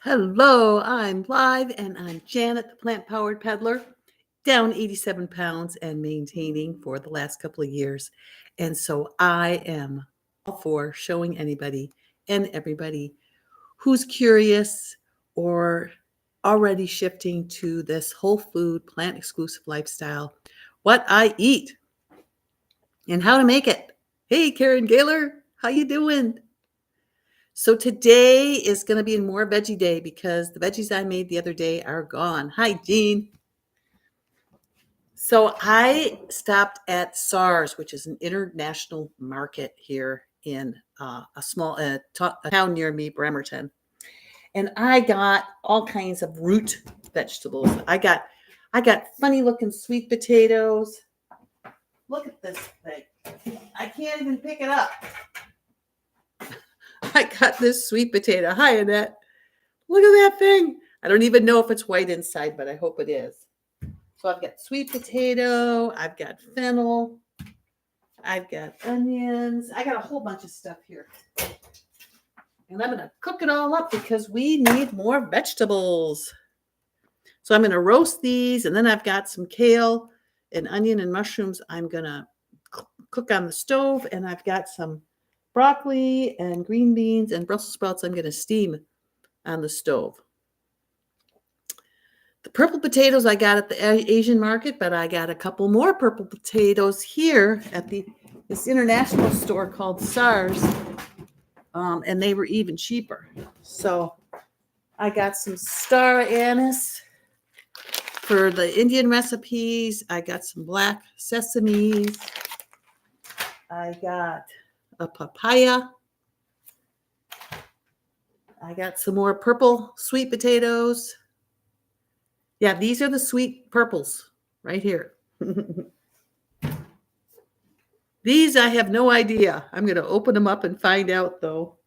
Hello, I'm live and I'm Janet, the plant powered peddler, down 87 pounds and maintaining for the last couple of years. And so I am all for showing anybody and everybody who's curious or already shifting to this whole food, plant exclusive lifestyle, what I eat and how to make it. Hey, Karen Gaylor, how you doing? So today is going to be more veggie day because the veggies I made the other day are gone. Hi, Jean. So I stopped at SARS, which is an international market here in a small a town near me, Bremerton, and I got all kinds of root vegetables. I got funny looking sweet potatoes. Look at this thing. I can't even pick it up. I got this sweet potato. Hi, Annette. Look at that thing. I don't even know if it's white inside, but I hope it is. So I've got sweet potato. I've got fennel. I've got onions. I got a whole bunch of stuff here. And I'm going to cook it all up because we need more vegetables. So I'm going to roast these. And then I've got some kale and onion and mushrooms I'm going to cook on the stove. And I've got some broccoli and green beans and Brussels sprouts I'm going to steam on the stove. The purple potatoes I got at the Asian market, but I got a couple more purple potatoes here at this international store called SARS, and they were even cheaper. So I got some star anise for the Indian recipes. I got some black sesames. I got a papaya. I got some more purple sweet potatoes. Yeah, these are the sweet purples right here. These, I have no idea. I'm going to open them up and find out, though.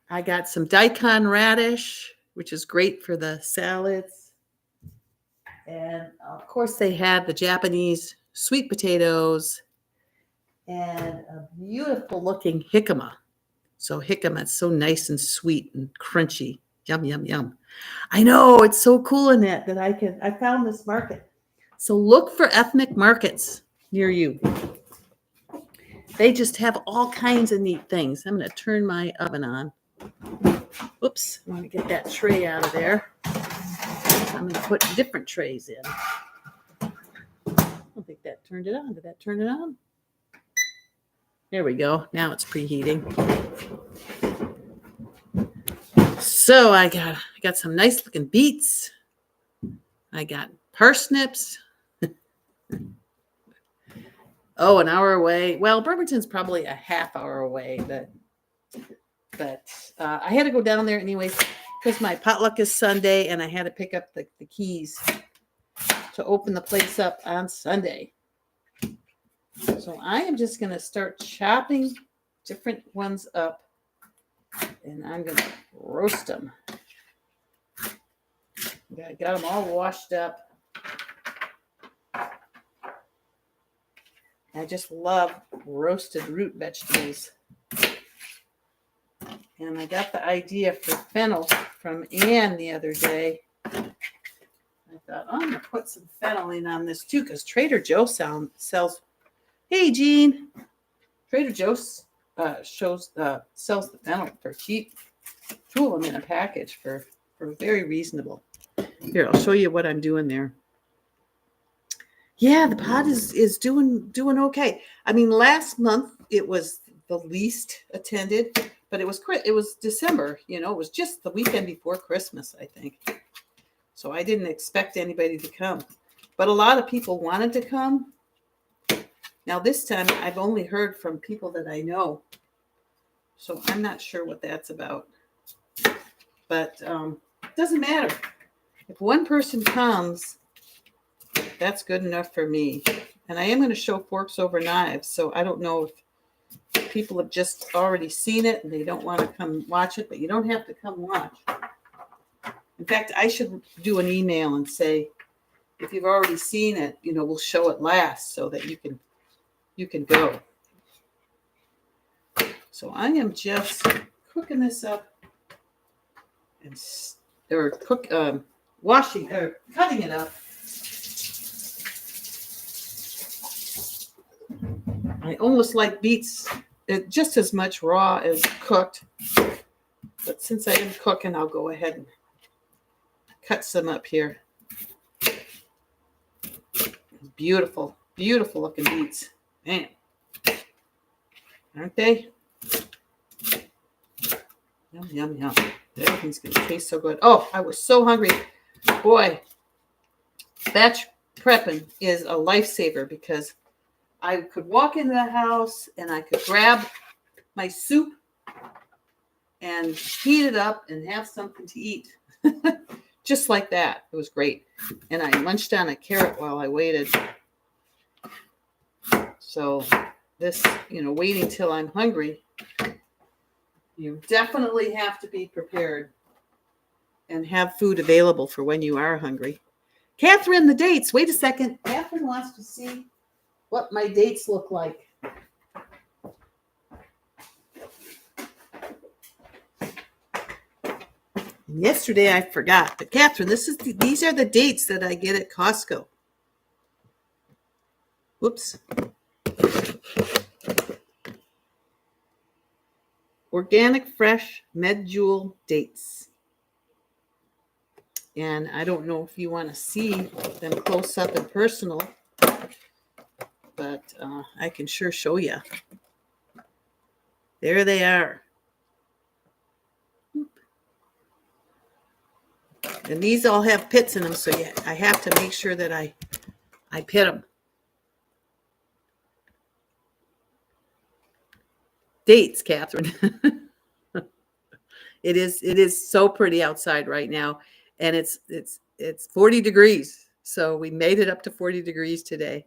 I got some daikon radish, which is great for the salads. And, of course, they had the Japanese sweet potatoes and a beautiful-looking jicama. So jicama is so nice and sweet and crunchy. Yum, yum, yum. I know, it's so cool in that I found this market. So look for ethnic markets near you. They just have all kinds of neat things. I'm going to turn my oven on. Oops, I want to get that tray out of there. I'm going to put different trays in. I don't think that turned it on. Did that turn it on? There we go. Now it's preheating. So I got some nice looking beets. I got parsnips. Oh, an hour away. Well, Bremerton's probably a half hour away, but I had to go down there anyways because my potluck is Sunday and I had to pick up the keys to open the place up on Sunday. So I am just going to start chopping different ones up and I'm going to roast them. I got them all washed up. I just love roasted root vegetables. And I got the idea for fennel from Ann the other day. I thought, I'm going to put some fennel in on this too because Trader Joe sells. Hey, Jean. Trader Joe sells the fennel for cheap. 2 of them in a package for very reasonable. Here, I'll show you what I'm doing there. Yeah, the pot is doing okay. I mean, last month it was the least attended, but it was December. It was just the weekend before Christmas, I think. So I didn't expect anybody to come, but a lot of people wanted to come. Now this time I've only heard from people that I know, so I'm not sure what that's about. But it doesn't matter. If one person comes, that's good enough for me. And I am going to show forks over knives, so I don't know if people have just already seen it and they don't want to come watch it, but you don't have to come watch. In fact, I should do an email and say, if you've already seen it, we'll show it last so that you can go. So I am just cooking this up and washing or cutting it up. I almost like beets just as much raw as cooked, but since I am cooking, I'll go ahead and cut some up here. Beautiful, beautiful looking beets, man, aren't they? Yum, yum, yum. Everything's going to taste so good. Oh, I was so hungry. Boy, batch prepping is a lifesaver because I could walk into the house and I could grab my soup and heat it up and have something to eat. Just like that. It was great. And I munched on a carrot while I waited. So this, waiting till I'm hungry, you definitely have to be prepared and have food available for when you are hungry. Catherine, the dates. Wait a second. Catherine wants to see what my dates look like. And yesterday I forgot. But Catherine, these are the dates that I get at Costco. Whoops. Organic, fresh, Medjool dates. And I don't know if you want to see them close up and personal, but I can sure show you. There they are. And these all have pits in them, so yeah, I have to make sure that I pit them. Dates, Catherine. It is so pretty outside right now, and it's 40 degrees. So we made it up to 40 degrees today.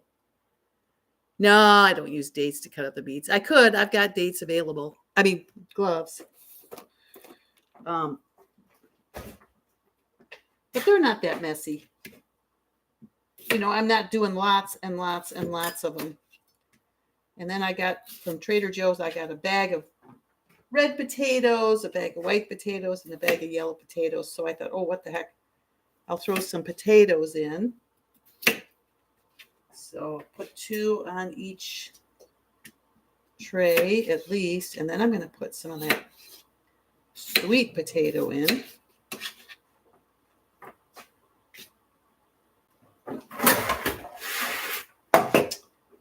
No, I don't use dates to cut up the beets. I could. I've got dates available. I mean, gloves. But they're not that messy. I'm not doing lots and lots and lots of them. And then I got from Trader Joe's, I got a bag of red potatoes, a bag of white potatoes, and a bag of yellow potatoes. So I thought, oh, what the heck? I'll throw some potatoes in. So put 2 on each tray at least. And then I'm going to put some of that sweet potato in.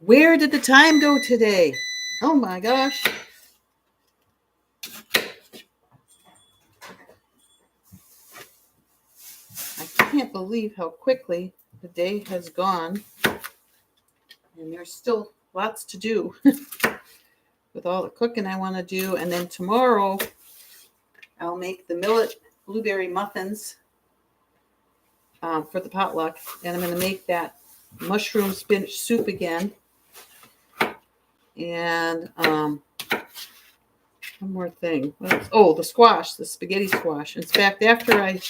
Where did the time go today? Oh my gosh. I can't believe how quickly the day has gone. And there's still lots to do with all the cooking I want to do. And then tomorrow I'll make the millet blueberry muffins for the potluck. And I'm going to make that mushroom spinach soup again. And one more thing. The squash, the spaghetti squash. In fact, after I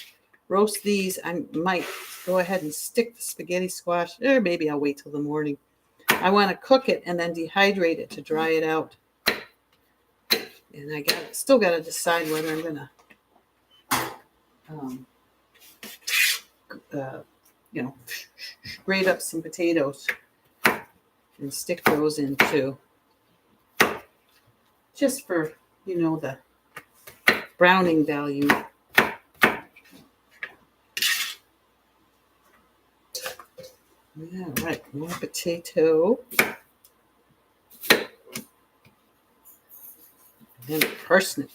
roast these, I might go ahead and stick the spaghetti squash, or maybe I'll wait till the morning. I want to cook it and then dehydrate it to dry it out. And I still got to decide whether I'm going to, grate up some potatoes and stick those in too. Just for, the browning value. Yeah, right. More potato. And parsnip.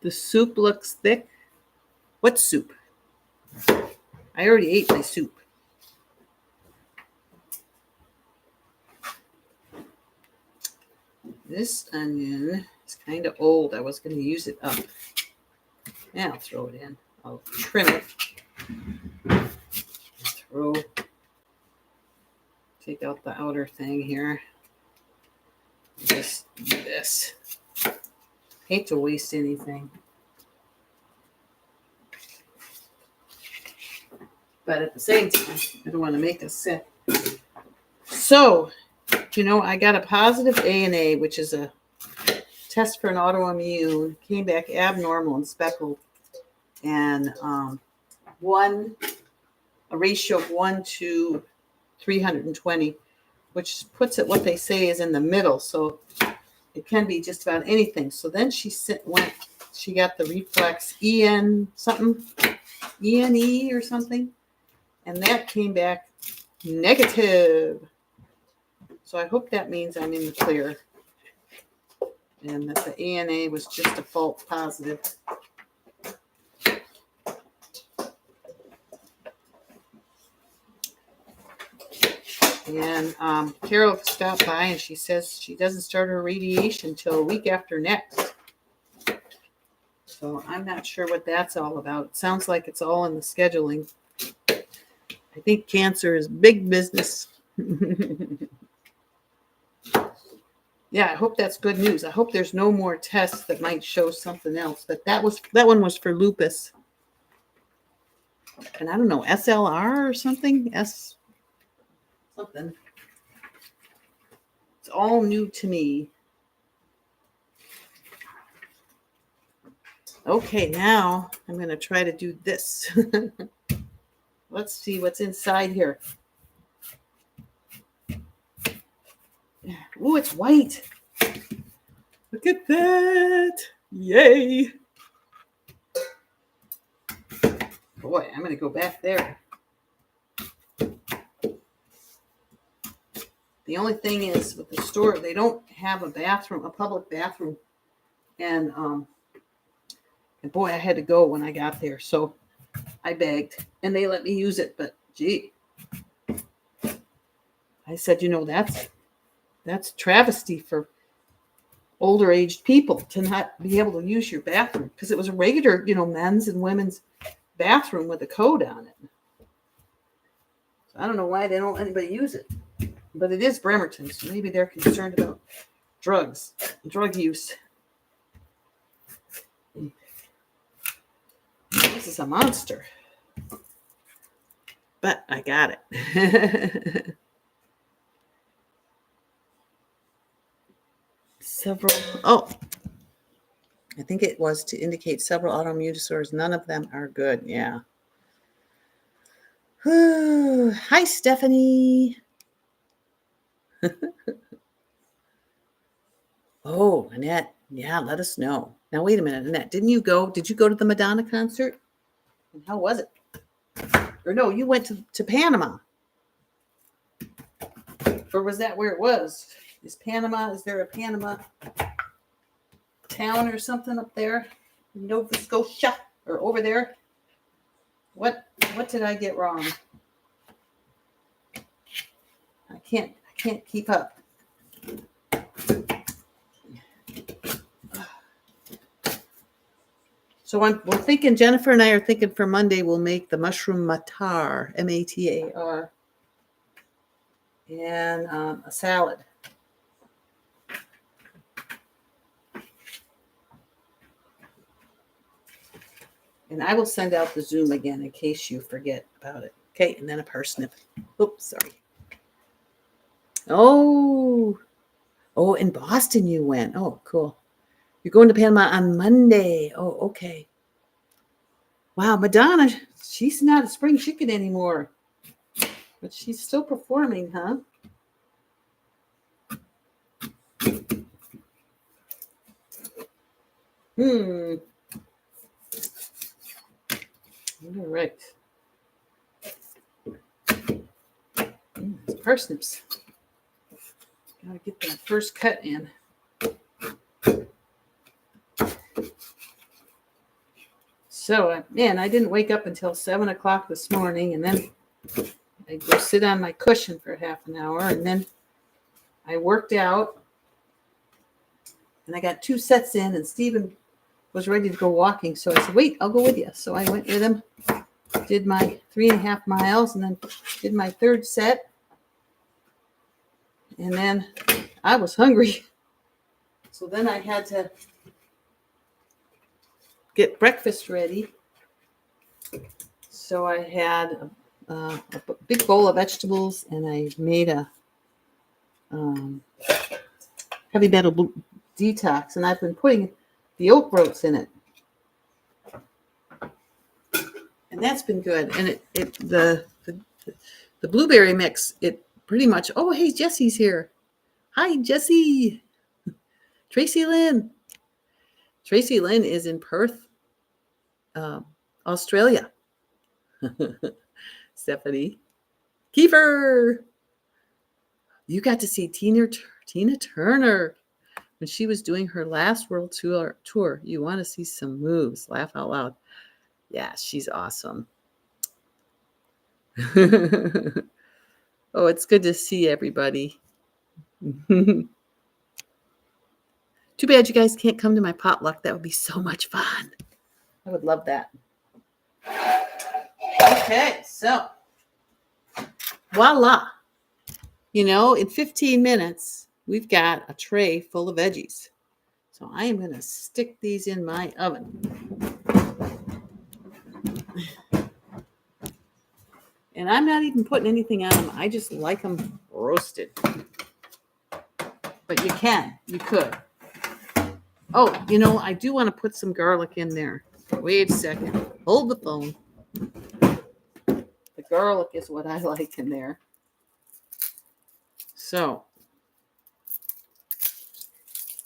The soup looks thick. What soup? I already ate my soup. This onion is kind of old. I was going to use it up. Yeah, I'll throw it in. I'll trim it. Take out the outer thing here. Just do this. Hate to waste anything. But at the same time, I don't want to make us sick. So, I got a positive ANA, which is a test for an autoimmune. Came back abnormal and speckled, and a ratio of 1 to 320, which puts it what they say is in the middle. So it can be just about anything. So then she got the reflex EN something, ENE or something, and that came back negative. So I hope that means I'm in the clear and that the ANA was just a false positive. And Carol stopped by and she says she doesn't start her radiation till a week after next. So I'm not sure what that's all about. It sounds like it's all in the scheduling. I think cancer is big business. Yeah, I hope that's good news. I hope there's no more tests that might show something else. But that one was for lupus. And I don't know, SLR or something? Something. It's all new to me. Okay, now I'm going to try to do this. Let's see what's inside here. Ooh, it's white. Look at that. Yay. Boy, I'm going to go back there. The only thing is with the store, they don't have a public bathroom. And boy, I had to go when I got there. So I begged and they let me use it. But gee, I said, that's travesty for older aged people to not be able to use your bathroom, because it was a regular, men's and women's bathroom with a code on it. So I don't know why they don't let anybody use it, but it is Bremerton, so maybe they're concerned about drug use. This is a monster, but I got it. I think it was to indicate several autoimmune disorders. None of them are good. Yeah. Hi, Stephanie. Oh, Annette. Yeah, let us know. Now, wait a minute, Annette. Did you go to the Madonna concert? And how was it? Or no, you went to Panama. Or was that where it was? Is there a Panama town or something up there in Nova Scotia or over there? What did I get wrong? I can't keep up. So we're thinking, Jennifer and I are thinking for Monday we'll make the mushroom matar, MATAR, and a salad. And I will send out the Zoom again in case you forget about it. Okay, and then a parsnip. Oops, sorry. Oh, in Boston you went. Oh, cool. You're going to Panama on Monday. Oh, okay. Wow, Madonna, she's not a spring chicken anymore. But she's still performing, huh? All right. Parsnips. Gotta get that first cut in. So, I didn't wake up until 7 o'clock this morning, and then I go sit on my cushion for half an hour, and then I worked out, and I got 2 sets in, and Stephen was ready to go walking, so I said, wait, I'll go with you. So I went with him, did my 3.5 miles, and then did my 3rd set, and then I was hungry. So then I had to get breakfast ready. So I had a big bowl of vegetables, and I made a heavy metal detox, and I've been putting the oat groats in it, and that's been good. And the blueberry mix, it pretty much. Oh, hey, Jesse's here. Hi, Jesse. Tracy Lynn. Tracy Lynn is in Perth, Australia. Stephanie. Kiefer. You got to see Tina Turner when she was doing her last world tour. You want to see some moves. Laugh out loud. Yeah, she's awesome. Oh, it's good to see everybody. Too bad you guys can't come to my potluck. That would be so much fun. I would love that. Okay, so voila. You know, in 15 minutes, we've got a tray full of veggies. So I am going to stick these in my oven. And I'm not even putting anything on them. I just like them roasted. But you could. Oh, you know, I do want to put some garlic in there. Wait a second. Hold the phone. The garlic is what I like in there. So,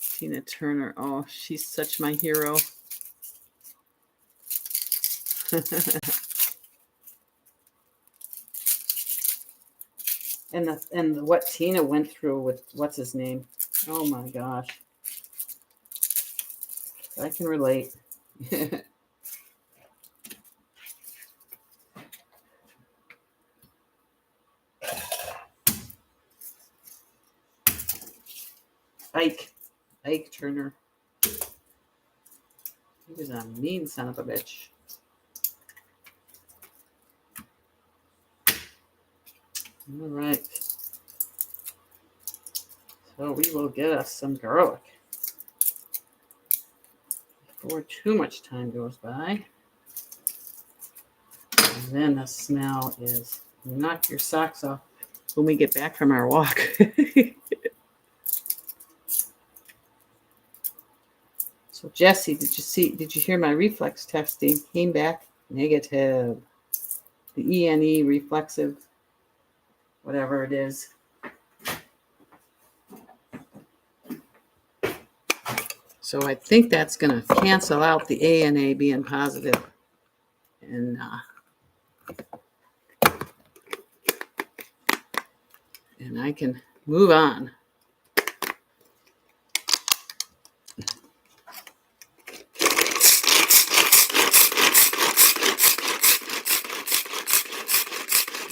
Tina Turner. Oh, she's such my hero. and what Tina went through with what's his name. Oh my gosh. I can relate. Ike Turner. He was a mean son of a bitch. All right. So we will get us some garlic before too much time goes by. And then the smell is knock your socks off when we get back from our walk. So Jesse, did you hear my reflex testing? Came back negative. The ENE reflexive, whatever it is. So I think that's going to cancel out the ANA being positive. And I can move on.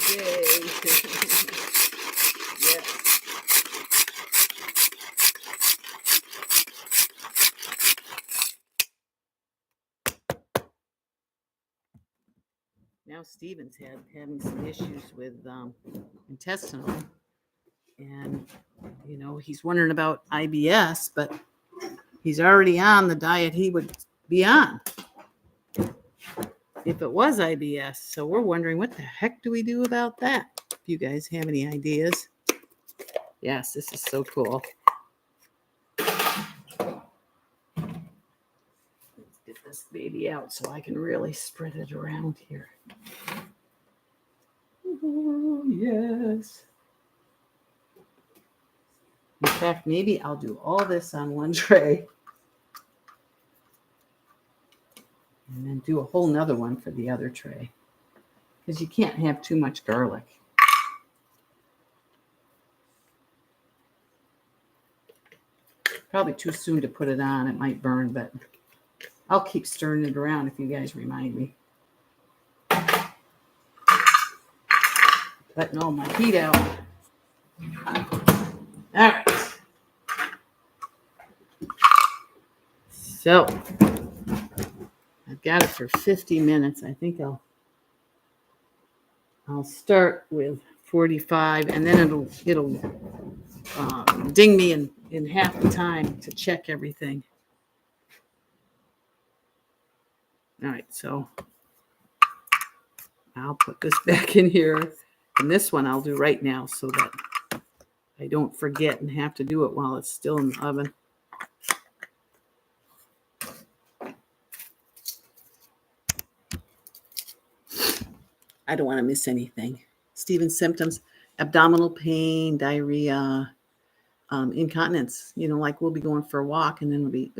Yay. Yeah. Now Steven's having some issues with intestinal, and you know he's wondering about IBS, but he's already on the diet he would be on if it was IBS. So we're wondering what the heck do we do about that? If you guys have any ideas. Yes, this is so cool. Let's get this baby out so I can really spread it around here. Oh, yes. In fact, maybe I'll do all this on one tray and then do a whole nother one for the other tray, because you can't have too much garlic. Probably too soon to put it on. It might burn, but I'll keep stirring it around if you guys remind me. Letting all my heat out. All right. So I've got it for 50 minutes. I think I'll start with 45, and then it'll ding me in half the time to check everything. All right, so I'll put this back in here, and this one I'll do right now so that I don't forget and have to do it while it's still in the oven. I don't want to miss anything. Stephen's symptoms: abdominal pain, diarrhea, incontinence. Like we'll be going for a walk and then we'll be,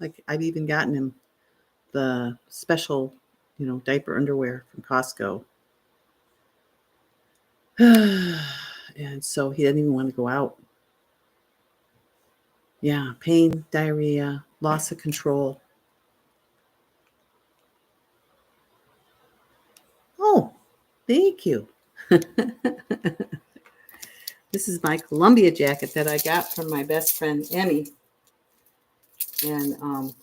like I've even gotten him the special, diaper underwear from Costco. And so he didn't even want to go out. Yeah, pain, diarrhea, loss of control. Oh, thank you. This is my Columbia jacket that I got from my best friend, Emmy. And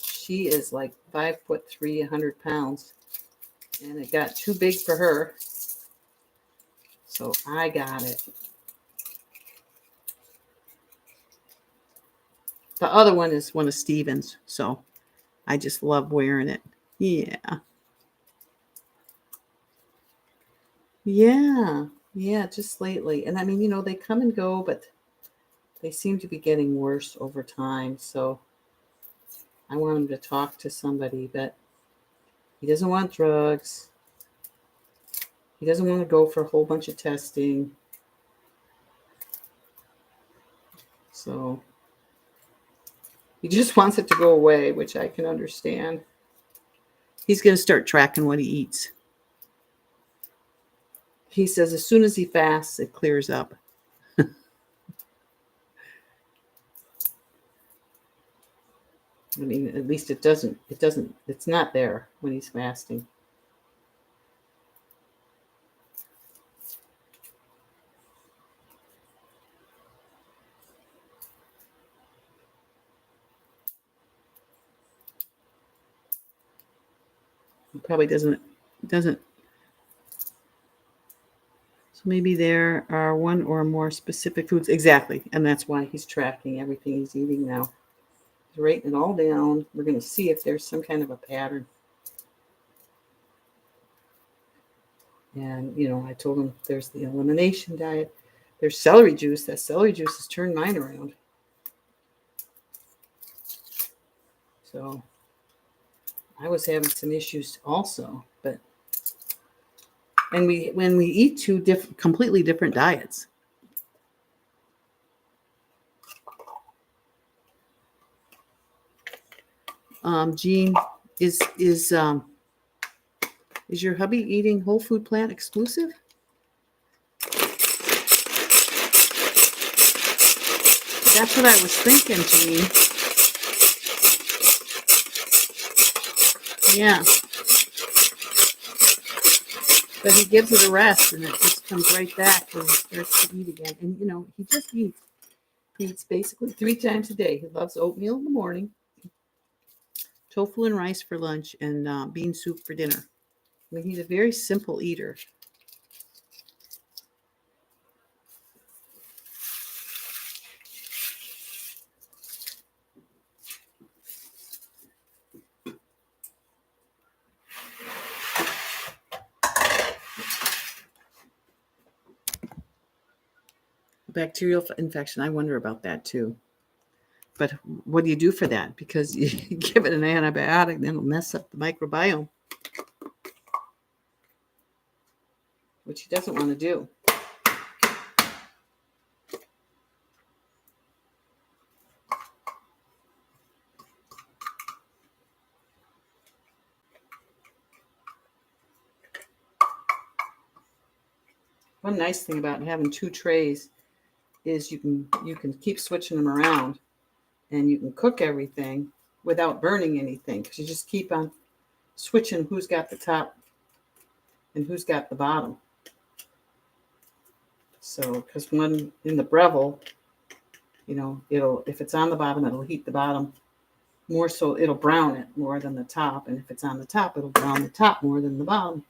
she is like 5'3", 100 pounds. And it got too big for her. So I got it. The other one is one of Stephen's. So I just love wearing it. Yeah. Yeah, just lately. And I mean, they come and go, but they seem to be getting worse over time. So I want him to talk to somebody, but he doesn't want drugs. He doesn't want to go for a whole bunch of testing. So he just wants it to go away, which I can understand. He's going to start tracking what he eats. He says as soon as he fasts, it clears up. I mean, at least it's not there when he's fasting. He probably doesn't. So maybe there are one or more specific foods. Exactly. And that's why he's tracking everything he's eating now. He's writing it all down. We're going to see if there's some kind of a pattern. And, I told him there's the elimination diet. There's celery juice. That celery juice has turned mine around. So I was having some issues also. And when we eat two completely different diets. Jean, is your hubby eating whole food plant exclusive? That's what I was thinking, Jean. Yeah. But he gives it a rest and it just comes right back when he starts to eat again. And, he just eats. He eats basically 3 times a day. He loves oatmeal in the morning, tofu and rice for lunch, and bean soup for dinner. I mean, he's a very simple eater. Bacterial infection, I wonder about that too. But what do you do for that? Because you give it an antibiotic, then it'll mess up the microbiome, which he doesn't want to do. One nice thing about having 2 trays is you can keep switching them around, and you can cook everything without burning anything because you just keep on switching who's got the top and who's got the bottom. So, because one in the Breville, if it's on the bottom, it'll heat the bottom more, so it'll brown it more than the top, and if it's on the top, it'll brown the top more than the bottom.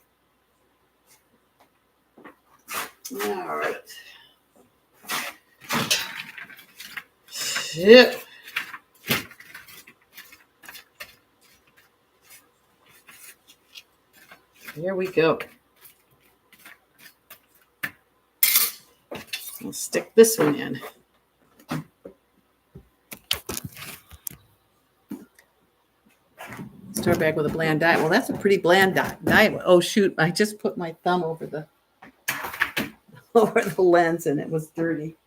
All right. Shit. Here we go. We'll stick this one in. Start back with a bland diet. Well, that's a pretty bland diet. Oh shoot! I just put my thumb over the lens and it was dirty.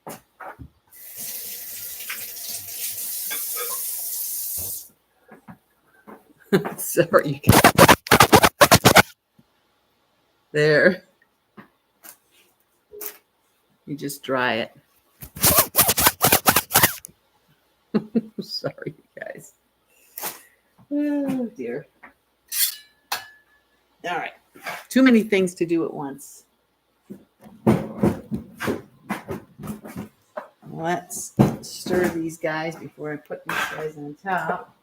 Sorry. There. You just dry it. Sorry, you guys. Oh dear. All right. Too many things to do at once. Let's stir these guys before I put these guys on top.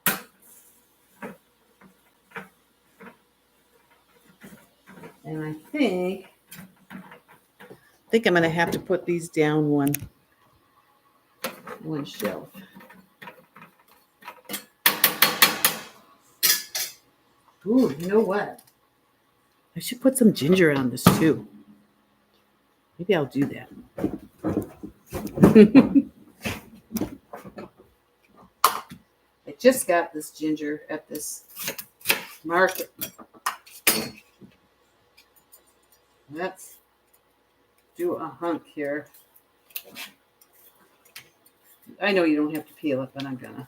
And I think I'm going to have to put these down one shelf. Ooh, you know what? I should put some ginger on this too. Maybe I'll do that. I just got this ginger at this market. Let's do a hunk here. I know you don't have to peel it, but I'm gonna.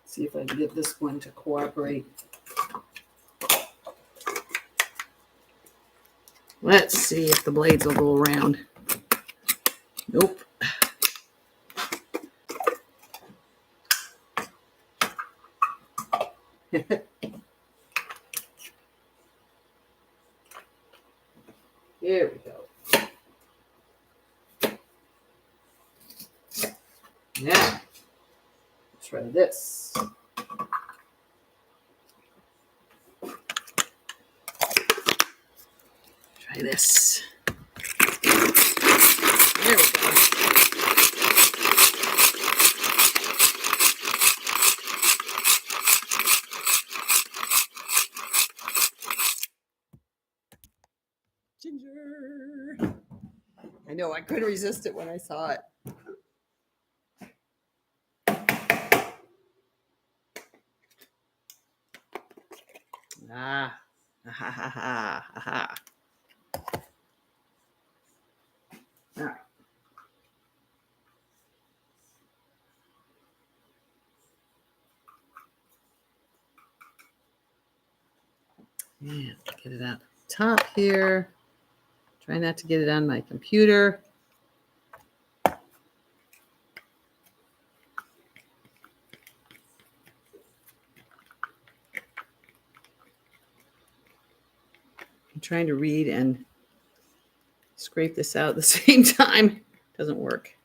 See if I can get this one to cooperate. Let's see if the blades will go around. Nope. Here we go. Now, try this. Try this. There we go. Ginger. I know, I couldn't resist it when I saw it. Ah, ha ha ha ha. All right. Yeah, get it out top here. Try not to get it on my computer. I'm trying to read and scrape this out at the same time. Doesn't work.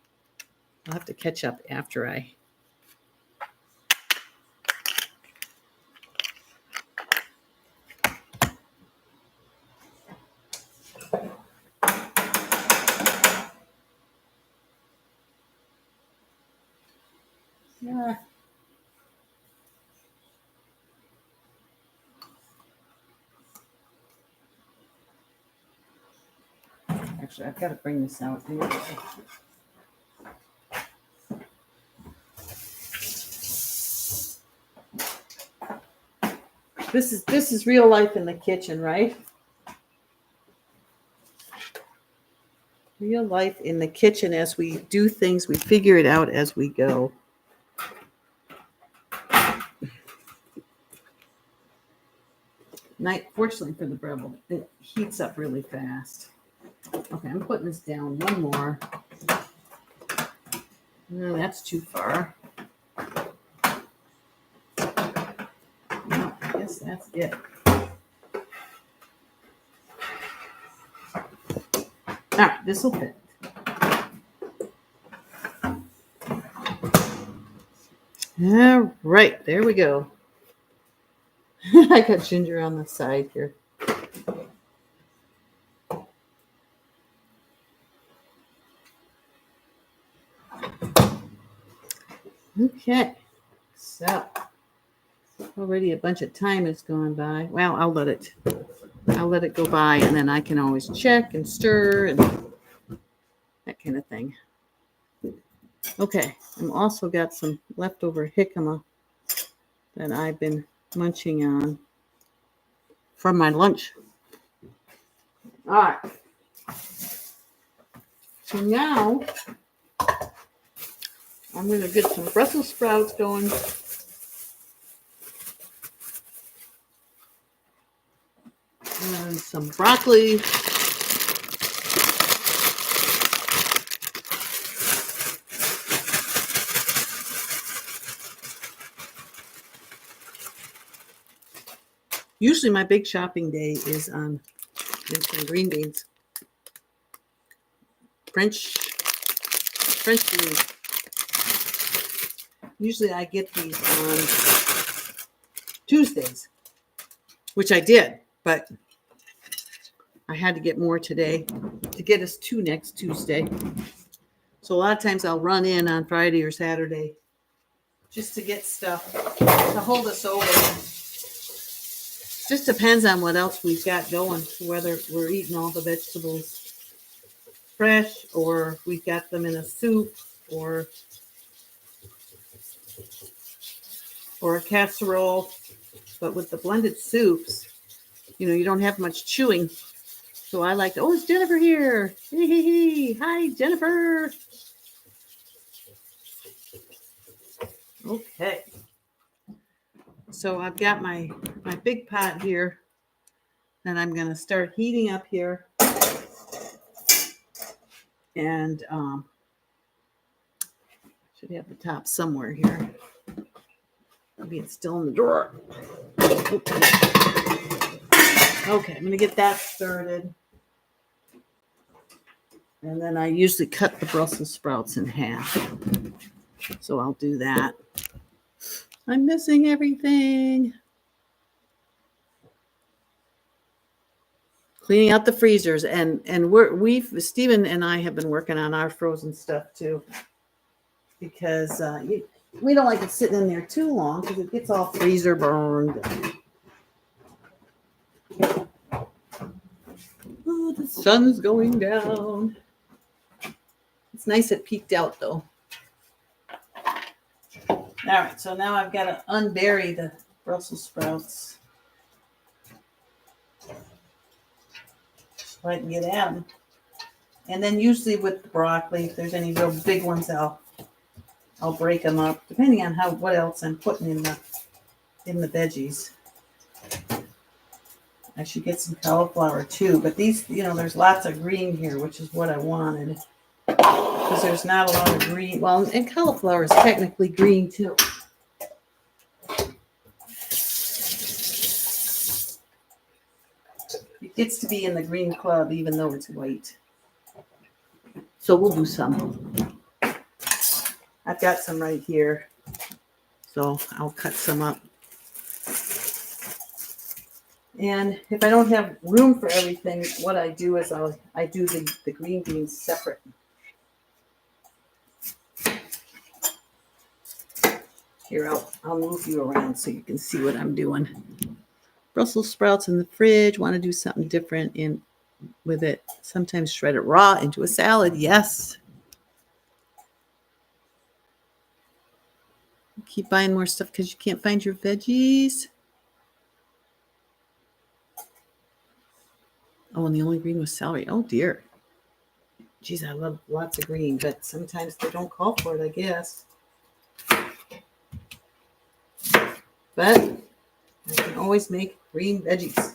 I'll have to catch up after I. Yeah. Actually, I've got to bring this out anyway. This is real life in the kitchen, right? Real life in the kitchen as we do things, we figure it out as we go. Fortunately for the Breville, it heats up really fast. Okay, I'm putting this down one more. No, that's too far. No, I guess that's it. All right, this will fit. All right, there we go. I got ginger on the side here. Okay, so Already a bunch of time has gone by. Well, I'll let it go by, and then I can always check and stir and that kind of thing. Okay, I've also got some leftover jicama that I've been munching on from my lunch. All right. So now I'm going to get some Brussels sprouts going. And some broccoli. Usually my big shopping day is on some green beans. French beans. Usually I get these on Tuesdays, which I did, but I had to get more today to get us to next Tuesday. So a lot of times I'll run in on Friday or Saturday just to get stuff to hold us over. Just depends on what else we've got going, whether we're eating all the vegetables fresh or we've got them in a soup or a casserole. But with the blended soups, you don't have much chewing. So I like, it's Jennifer here. Hey. Hi, Jennifer. Okay. So I've got my big pot here that I'm going to start heating up here. And should have the top somewhere here. Maybe it's still in the drawer. Okay, I'm going to get that started. And then I usually cut the Brussels sprouts in half. So I'll do that. I'm missing everything. Cleaning out the freezers. And Stephen and I have been working on our frozen stuff too. Because we don't like it sitting in there too long because it gets all freezer burned. Oh, the sun's going down. It's nice it peeked out though. All right, so now I've got to unbury the Brussels sprouts so I can get at them. And then usually with the broccoli, if there's any real big ones, I'll break them up depending on what else I'm putting in the veggies. I should get some cauliflower too, but these, there's lots of green here, which is what I wanted. Because there's not a lot of green. Well, and cauliflower is technically green too. It gets to be in the green club even though it's white. So we'll do some. I've got some right here. So I'll cut some up. And if I don't have room for everything, what I do is I do the green beans separate. Here, I'll move you around so you can see what I'm doing. Brussels sprouts in the fridge. Want to do something different with it. Sometimes shred it raw into a salad. Yes. Keep buying more stuff because you can't find your veggies. Oh, and the only green was celery. Oh, dear. Geez, I love lots of green, but sometimes they don't call for it, I guess. But I can always make green veggies.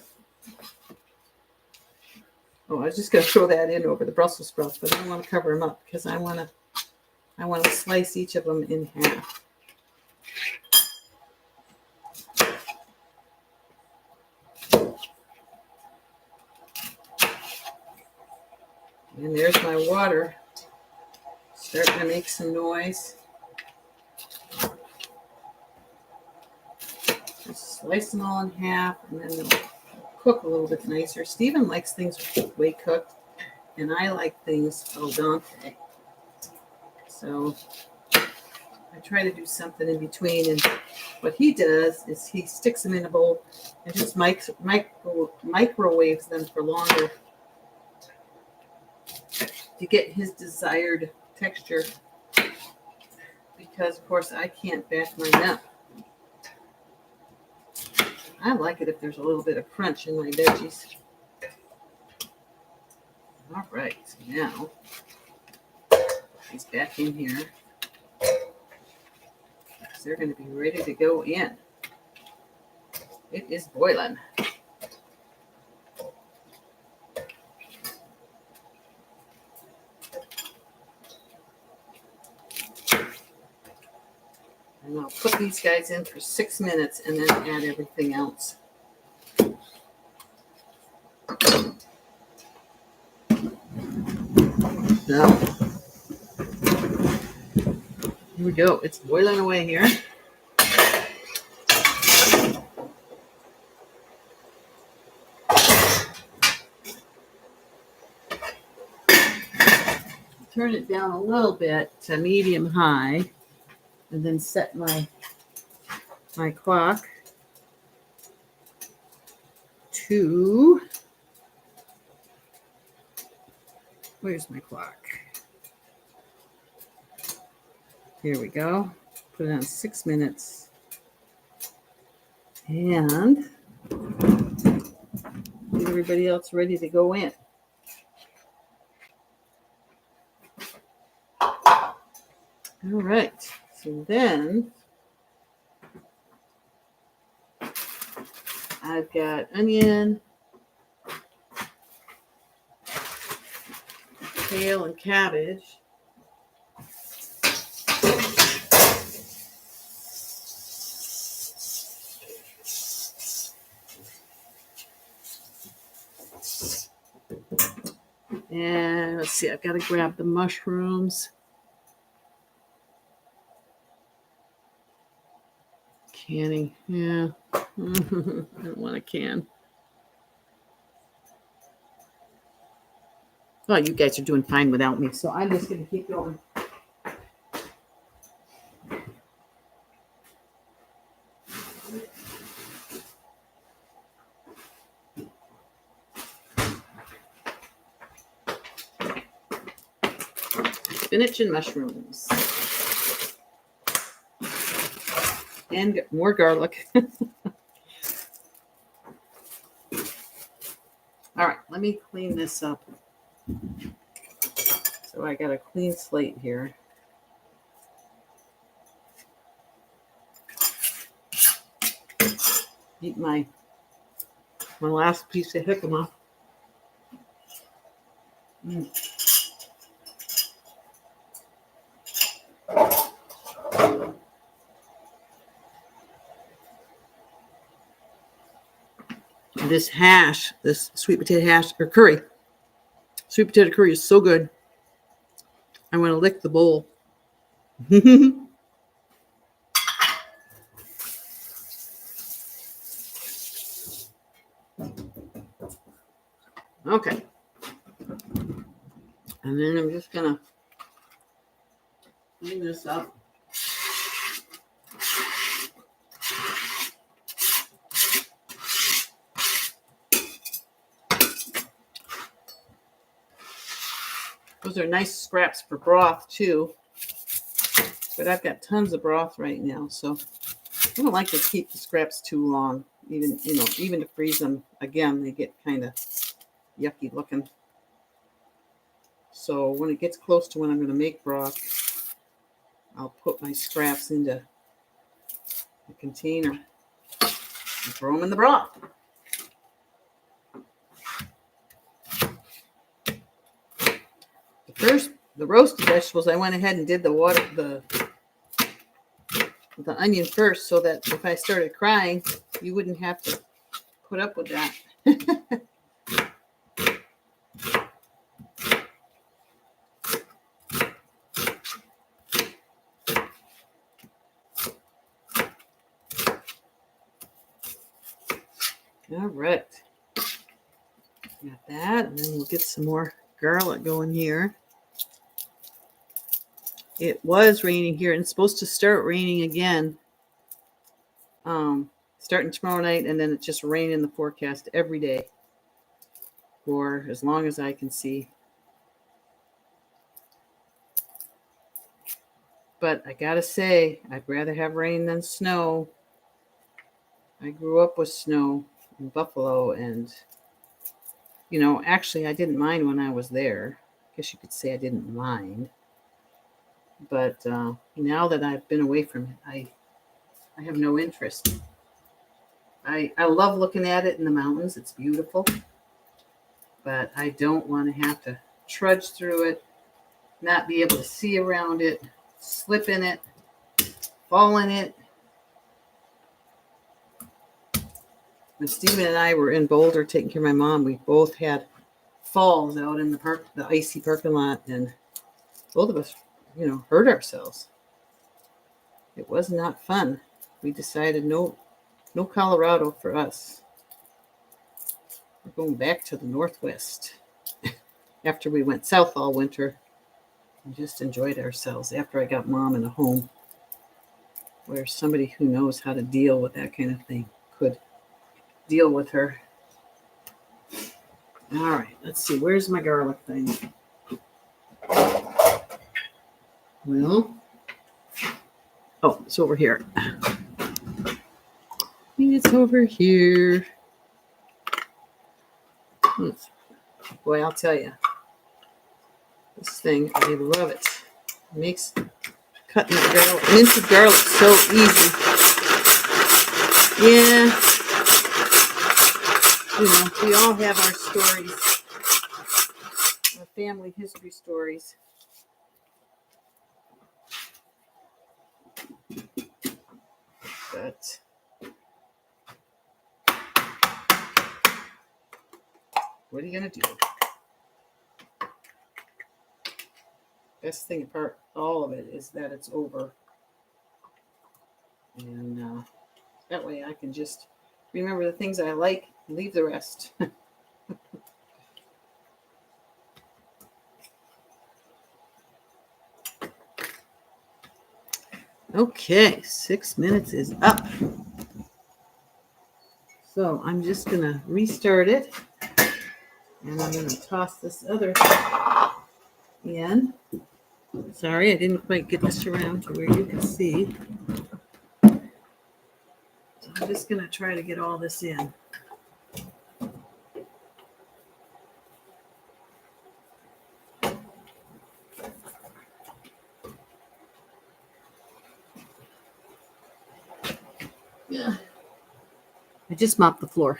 Oh, I was just going to throw that in over the Brussels sprouts, but I don't want to cover them up because I want to slice each of them in half. And there's my water starting to make some noise. Just slice them all in half and then they'll cook a little bit nicer. Stephen likes things way cooked and I like things al dente. So I try to do something in between, and what he does is he sticks them in a bowl and just microwaves them for longer to get his desired texture. Because, of course, I can't back mine up. I like it if there's a little bit of crunch in my veggies. All right, so now he's back in here. They're going to be ready to go in. It is boiling. And I'll put these guys in for 6 minutes and then add everything else. Now, here we go. It's boiling away here. Turn it down a little bit to medium high, and then set my clock to, where's my clock? Here we go. Put it on 6 minutes. And get everybody else ready to go in. All right, so then I've got onion, kale, and cabbage. And let's see, I've got to grab the mushrooms. Canning, yeah. I don't want a can. Well, you guys are doing fine without me, so I'm just going to keep going. Spinach and mushrooms. And more garlic. All right, let me clean this up. So I got a clean slate here. Eat my last piece of jicama. This hash, this sweet potato hash or curry, sweet potato curry is so good. I want to lick the bowl. Okay. And then I'm just going to clean this up. Those are nice scraps for broth too. But I've got tons of broth right now, so I don't like to keep the scraps too long. Even to freeze them again, they get kind of yucky looking. So when it gets close to when I'm going to make broth, I'll put my scraps into a container and throw them in the broth. The roasted vegetables, I went ahead and did the onion first, so that if I started crying, you wouldn't have to put up with that. All right. Got that, and then we'll get some more garlic going here. It was raining here, and it's supposed to start raining again, starting tomorrow night, and then it just rain in the forecast every day for as long as I can see. But I gotta say, I'd rather have rain than snow. I grew up with snow in Buffalo, and actually, I didn't mind when I was there. I guess you could say I didn't mind. But now that I've been away from it, I have no interest. I love looking at it in the mountains. It's beautiful. But I don't want to have to trudge through it, not be able to see around it, slip in it, fall in it. When Stephen and I were in Boulder taking care of my mom, we both had falls out in the icy parking lot, and both of us, hurt ourselves. It was not fun. We decided no Colorado for us. We're going back to the Northwest after we went south all winter and just enjoyed ourselves after I got mom in a home where somebody who knows how to deal with that kind of thing could deal with her. All right, let's see. Where's my garlic thing? Well, it's over here. It's over here. Boy, I'll tell you, this thing, I love it. It makes cutting minced garlic so easy. Yeah, we all have our stories, our family history stories. But what are you gonna do? Best thing about all of it is that it's over, and that way I can just remember the things I like and leave the rest. Okay, 6 minutes is up. So I'm just gonna restart it, and I'm gonna toss this other in. Sorry, I didn't quite get this around to where you can see. So I'm just gonna try to get all this in. Yeah. I just mopped the floor.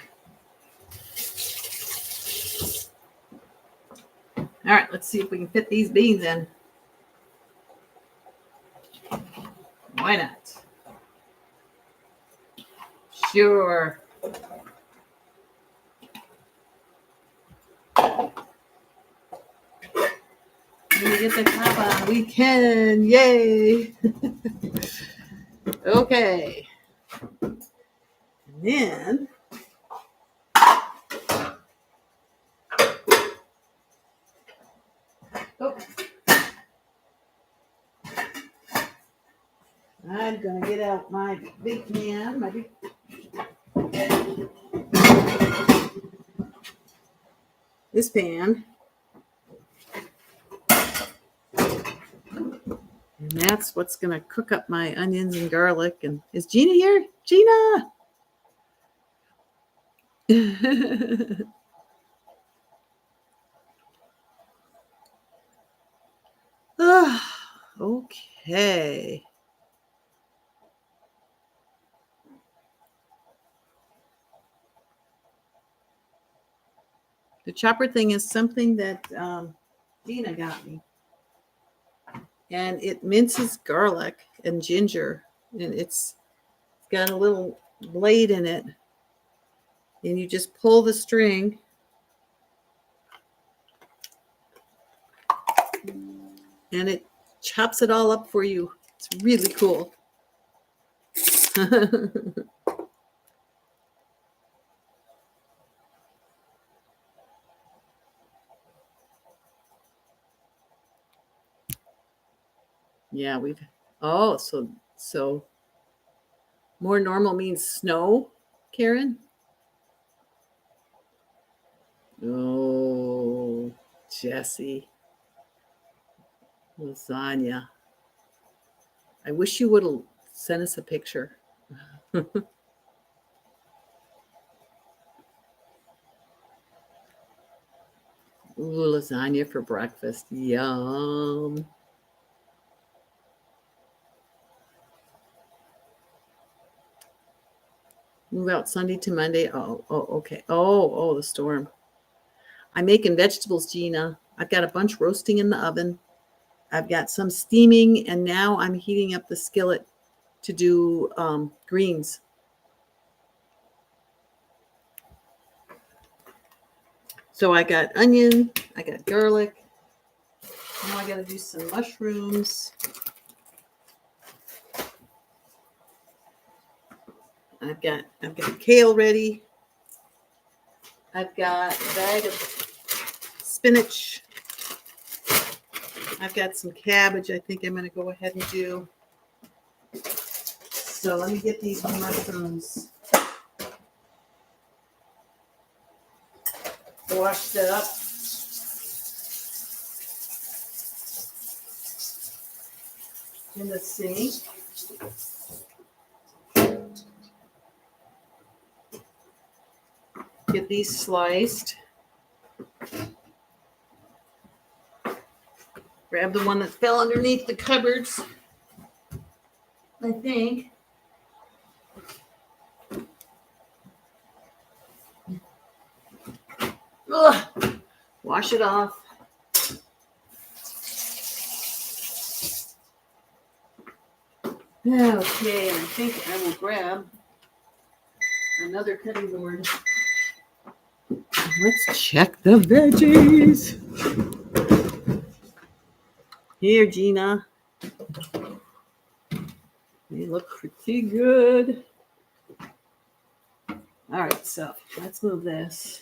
All right, let's see if we can fit these beans in. Why not? Sure. Can we get the top on? We can. Yay. Okay. And then I'm going to get out my big pan, this pan. And that's what's going to cook up my onions and garlic. And is Gina here? Gina! Okay. The chopper thing is something that Gina got me. And it minces garlic and ginger. And it's got a little blade in it. And you just pull the string. And it chops it all up for you. It's really cool. Yeah, so more normal means snow, Karen? Oh, Jesse, lasagna. I wish you would have sent us a picture. Ooh, lasagna for breakfast. Yum. Move out Sunday to Monday. Okay. The storm. I'm making vegetables, Gina. I've got a bunch roasting in the oven. I've got some steaming, and now I'm heating up the skillet to do greens. So I got onion, I got garlic. Now I got to do some mushrooms. I've got kale ready. I've got a bag of spinach. I've got some cabbage I think I'm going to go ahead and do. So let me get these mushrooms washed up. In the sink. Get these sliced. Grab the one that fell underneath the cupboards, I think. Ugh. Wash it off. Okay, and I think I will grab another cutting board. Let's check the veggies. Here, Gina. They look pretty good. All right, so let's move this.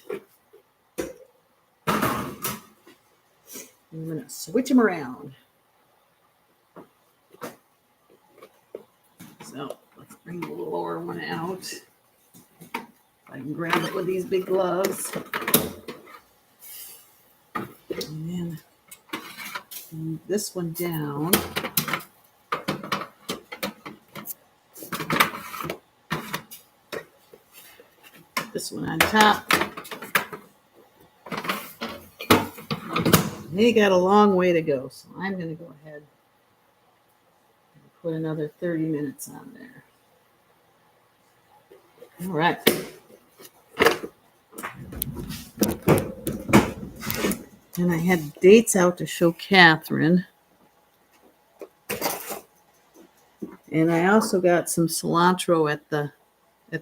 I'm going to switch them around. So let's bring the lower one out. I can grab it with these big gloves. And then move this one down. This one on top. They got a long way to go, so I'm going to go ahead and put another 30 minutes on there. All right. And I had dates out to show Catherine. And I also got some cilantro at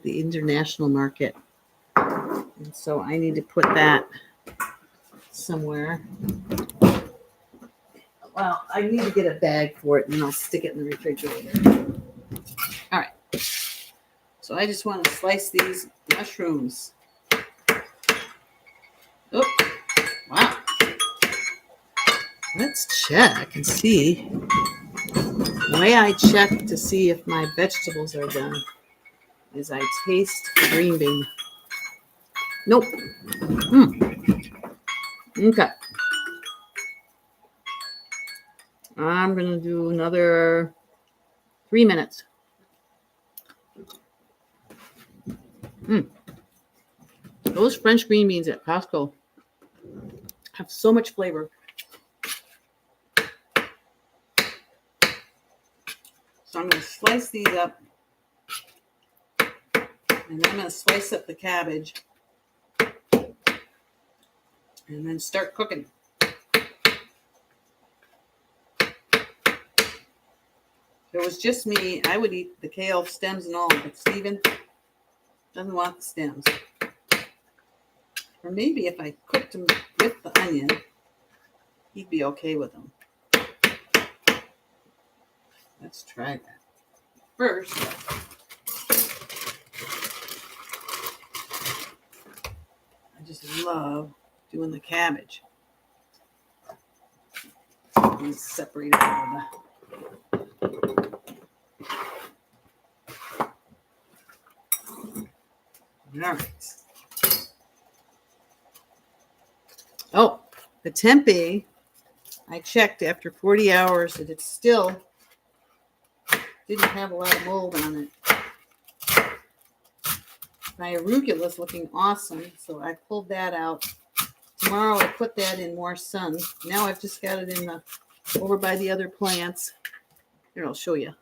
the international market. And so I need to put that somewhere. Well, I need to get a bag for it and then I'll stick it in the refrigerator. All right. So I just want to slice these mushrooms. Oh, wow. Let's check and see. The way I check to see if my vegetables are done is I taste the green bean. Nope. Okay. I'm going to do another 3 minutes. Those French green beans at Costco have so much flavor. So I'm going to slice these up. And then I'm going to slice up the cabbage. And then start cooking. If it was just me, I would eat the kale stems and all. But Steven doesn't want the stems. Or maybe if I cooked them with the onion, he'd be okay with them. Let's try that. First, I just love doing the cabbage. Let me separate it out of the All right. Oh, the tempeh, I checked after 40 hours and it still didn't have a lot of mold on it. My arugula is looking awesome, so I pulled that out. Tomorrow I put that in more sun. Now I've just got it in the over by the other plants. Here, I'll show you.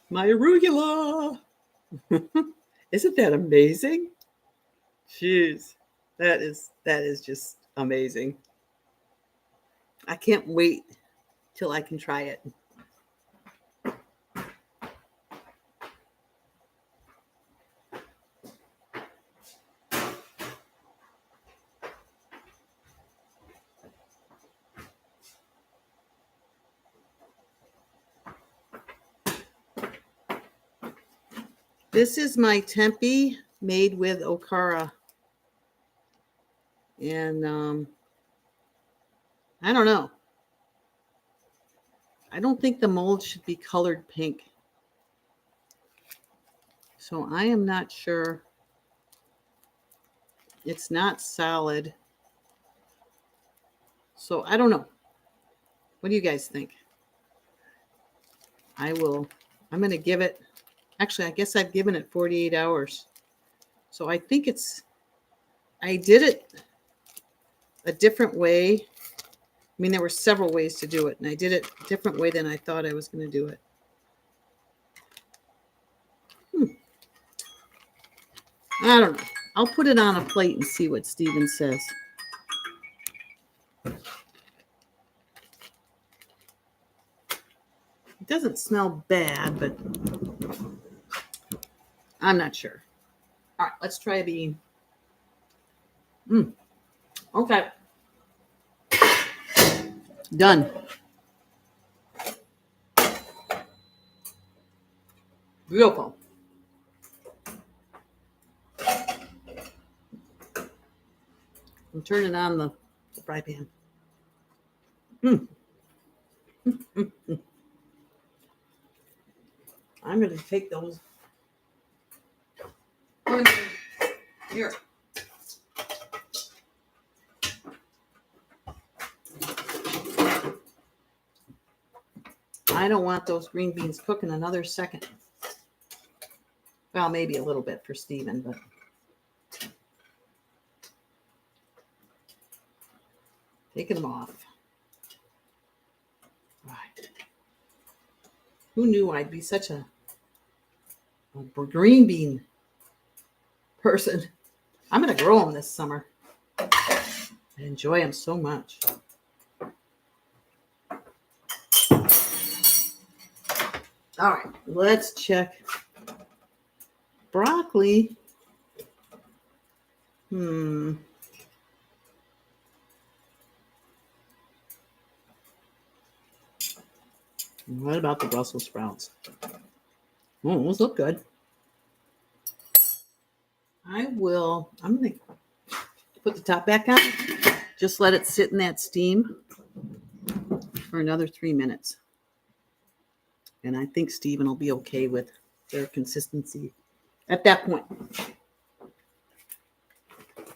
My arugula. Isn't that amazing? Jeez, that is just amazing. I can't wait till I can try it. This is my tempeh made with okara. And I don't know. I don't think the mold should be colored pink. So I am not sure. It's not solid. So I don't know. What do you guys think? I'm going to give it, actually, I guess I've given it 48 hours. So I think I did it a different way. I mean, there were several ways to do it, and I did it a different way than I thought I was going to do it. I don't know. I'll put it on a plate and see what Steven says. It doesn't smell bad, but I'm not sure. All right, let's try a bean. Okay. Done. Beautiful. I'm turning on the fry pan. I'm going to take those. Here. I don't want those green beans cooking another second. Well, maybe a little bit for Steven, but taking them off. Right. Who knew I'd be such a green bean person? I'm going to grow them this summer. I enjoy them so much. All right, let's check. Broccoli. What about the Brussels sprouts? Oh, those look good. I'm going to put the top back on. Just let it sit in that steam for another 3 minutes. And I think Steven will be okay with their consistency at that point.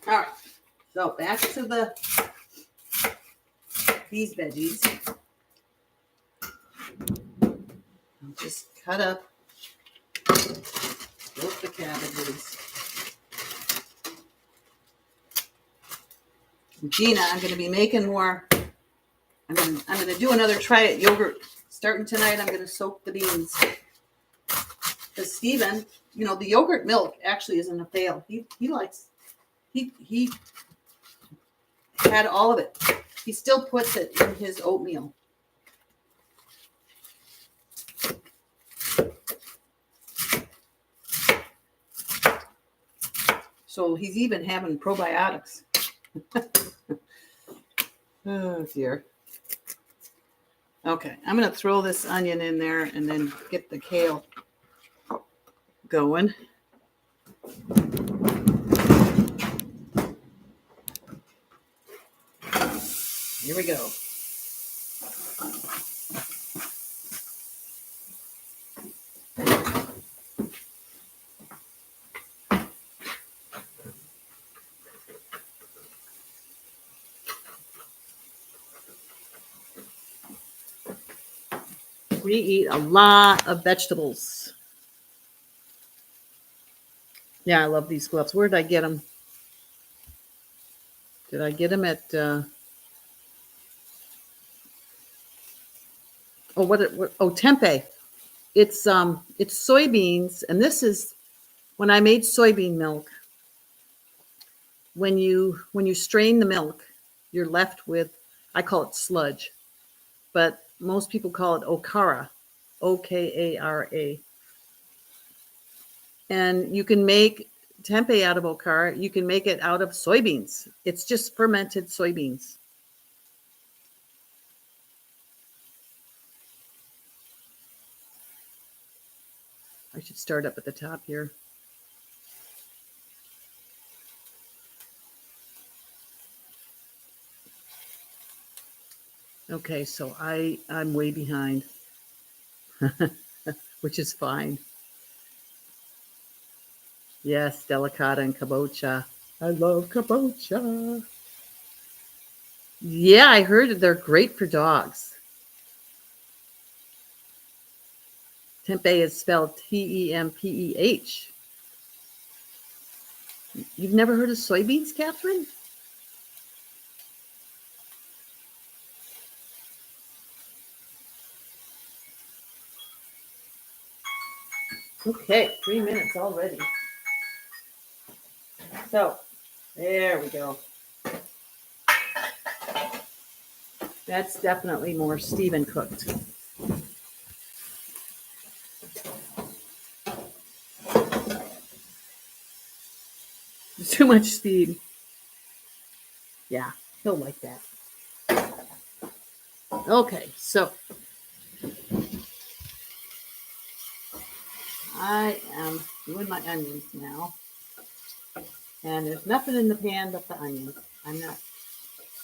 All right. So back to these veggies. I'll just cut up both the cabbages. Gina, I'm going to be making more. I'm going to do another try at yogurt. Starting tonight, I'm going to soak the beans. Because Steven, the yogurt milk actually isn't a fail. He had all of it. He still puts it in his oatmeal. So he's even having probiotics. Oh, dear. Okay, I'm going to throw this onion in there and then get the kale going. Here we go. We eat a lot of vegetables. Yeah, I love these gloves. Where did I get them? Did I get them at? Tempeh. It's soybeans, and this is when I made soybean milk. When you strain the milk, you're left with, I call it sludge, but most people call it okara, Okara. And you can make tempeh out of okara. You can make it out of soybeans. It's just fermented soybeans. I should start up at the top here. Okay, so I'm way behind, which is fine. Yes, delicata and kabocha. I love kabocha. Yeah, I heard they're great for dogs. Tempeh is spelled Tempeh. You've never heard of soybeans, Catherine? Okay, 3 minutes already. So, there we go. That's definitely more Stephen cooked. Too much speed. Yeah, he'll like that. Okay, so I am doing my onions now. And there's nothing in the pan but the onions. I'm not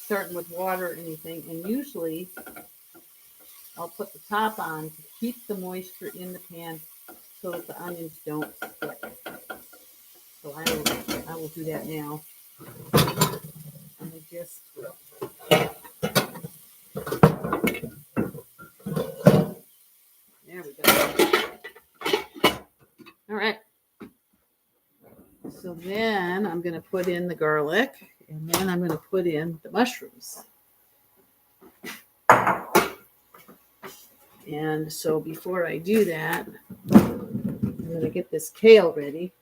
starting with water or anything. And usually I'll put the top on to keep the moisture in the pan so that the onions don't stick. So I will do that now. And I just there we go. All right. So then I'm going to put in the garlic, and then I'm going to put in the mushrooms. And so before I do that, I'm going to get this kale ready.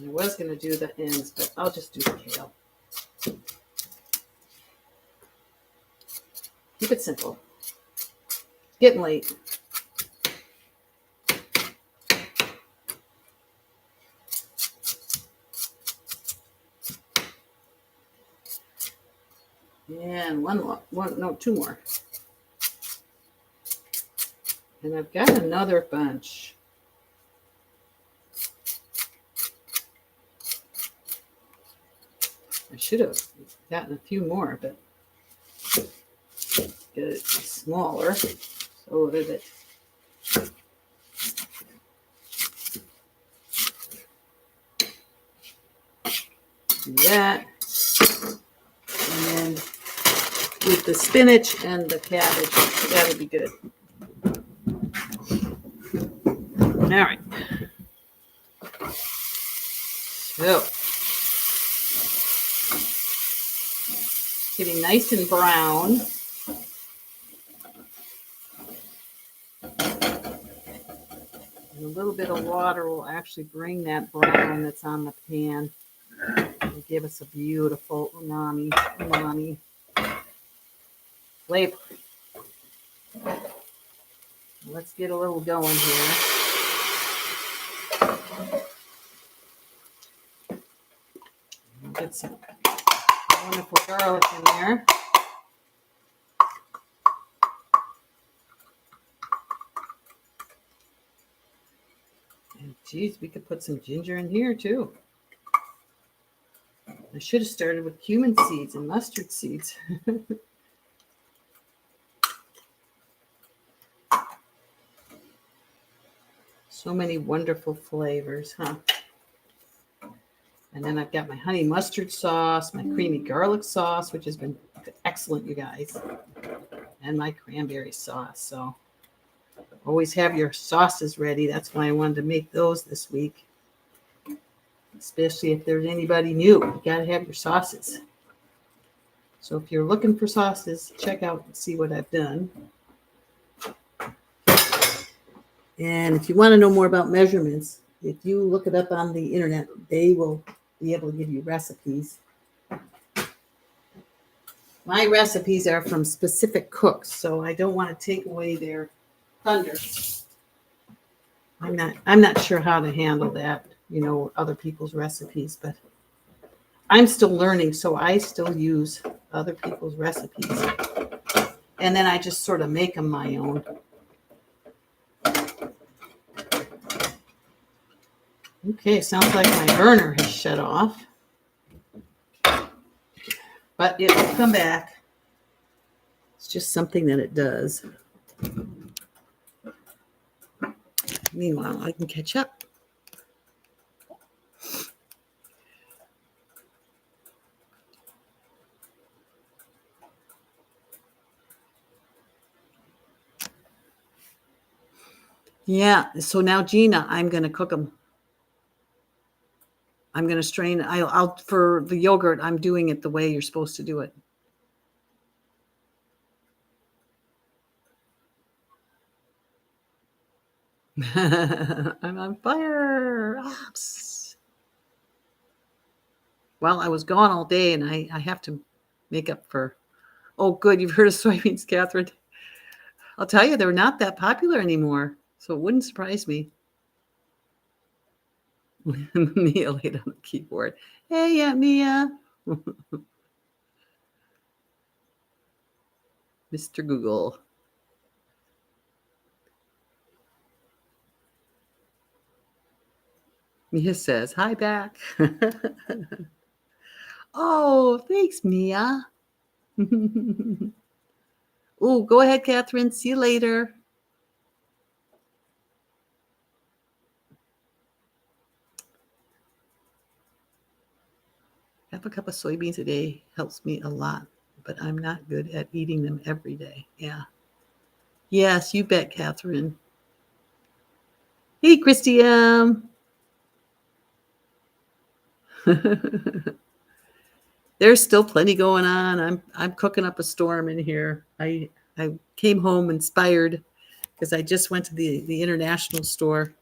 I was going to do the ends, but I'll just do the kale. Keep it simple. Getting late. And two more. And I've got another bunch. I should have gotten a few more, but get it smaller so that it do that. And then with the spinach and the cabbage, that'll be good. All right. So, getting nice and brown. And a little bit of water will actually bring that brown that's on the pan. It'll give us a beautiful umami flavor. Let's get a little going here. We'll get some wonderful garlic in there. Geez, we could put some ginger in here too. I should have started with cumin seeds and mustard seeds. So many wonderful flavors, huh? And then I've got my honey mustard sauce, my creamy garlic sauce, which has been excellent, you guys, and my cranberry sauce. So always have your sauces ready. That's why I wanted to make those this week, especially if there's anybody new. You got to have your sauces. So if you're looking for sauces, check out and see what I've done. And if you want to know more about measurements, if you look it up on the internet, they will be able to give you recipes. My recipes are from specific cooks, so I don't want to take away their thunder. I'm not sure how to handle that, other people's recipes, but I'm still learning, so I still use other people's recipes. And then I just sort of make them my own. Okay, sounds like my burner has shut off. But it will come back. It's just something that it does. Meanwhile, I can catch up. Yeah, so now, Gina, I'm going to cook them. I'm going to strain. I'll for the yogurt, I'm doing it the way you're supposed to do it. I'm on fire. Ops. Well, I was gone all day, and I have to make up for. Oh, good. You've heard of soybeans, Catherine. I'll tell you, they're not that popular anymore, so it wouldn't surprise me. Mia laid on the keyboard. Hey, Aunt Mia. Mr. Google. Mia says, hi back. Oh, thanks, Mia. Oh, go ahead, Catherine. See you later. Half a cup of soybeans a day helps me a lot, but I'm not good at eating them every day. Yeah. Yes, you bet, Catherine. Hey, Christy. There's still plenty going on. I'm cooking up a storm in here. I came home inspired because I just went to the international store.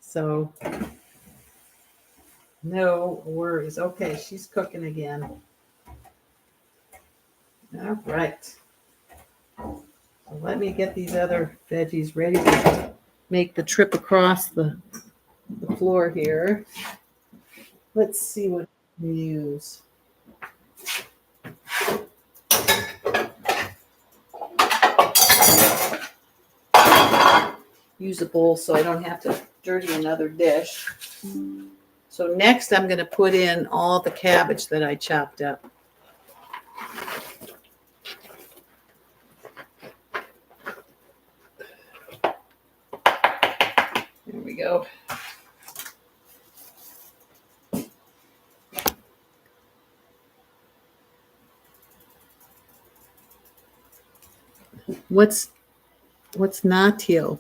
So no worries. Okay, she's cooking again. All right. So let me get these other veggies ready to make the trip across the floor here. Let's see what we use. Use a bowl so I don't have to dirty another dish. So next I'm going to put in all the cabbage that I chopped up. There we go. What's natio?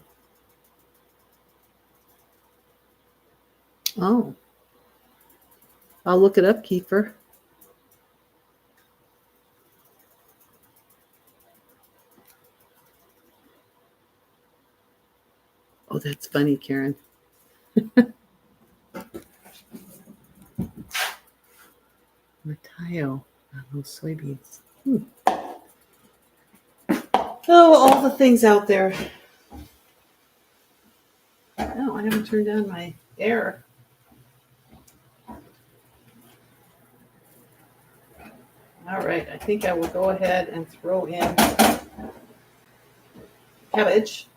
Oh, I'll look it up, Kiefer. Oh, that's funny, Karen. Natio on those soybeans. Oh, all the things out there. No, I haven't turned on my air. All right, I think I will go ahead and throw in cabbage.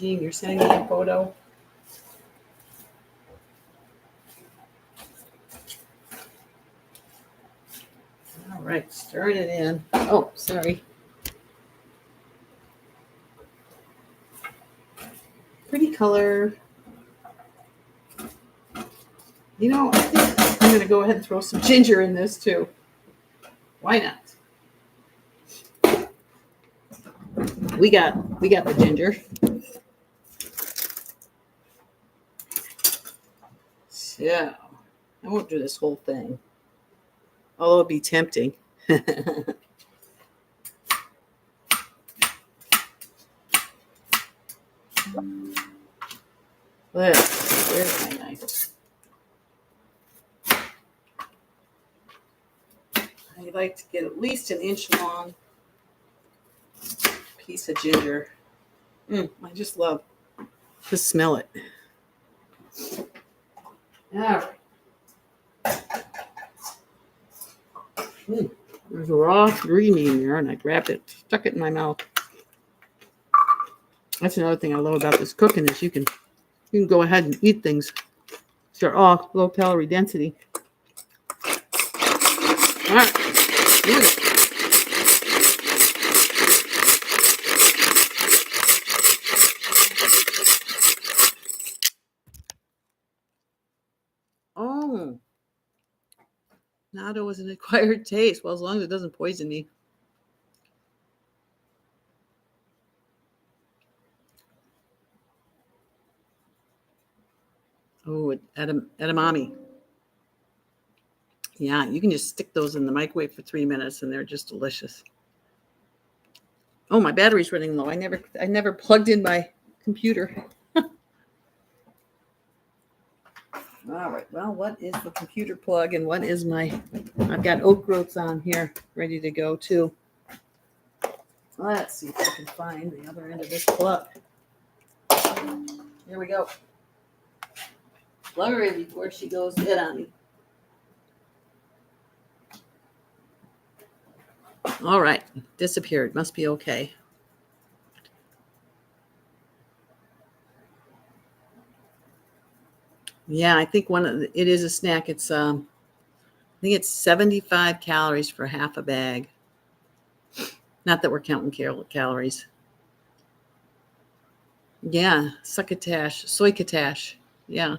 Gene, you're sending me a photo. All right, stirring it in. Oh, sorry. Pretty color. You know, I think I'm going to go ahead and throw some ginger in this too. Why not? We got the ginger. So I won't do this whole thing, although it'd be tempting. Where's my knife? I like to get at least an inch long piece of ginger. I just love to smell it. All right. There's a raw green meat in there, and I grabbed it, stuck it in my mouth. That's another thing I love about this cooking is you can go ahead and eat things. They're all low calorie density. All right. Oh, natto is an acquired taste. Well, as long as it doesn't poison me. Oh, edamame. Yeah, you can just stick those in the microwave for 3 minutes, and they're just delicious. Oh, my battery's running low. I never plugged in my computer. All right. Well, what is the computer plug and what is I've got oat groats on here ready to go too. Let's see if I can find the other end of this plug. Here we go. Plug her in before she goes dead on me. All right. Disappeared. Must be okay. Yeah, I think it is a snack. It's I think it's 75 calories for half a bag. Not that we're counting calories. Yeah, succotash, soycotash. Yeah.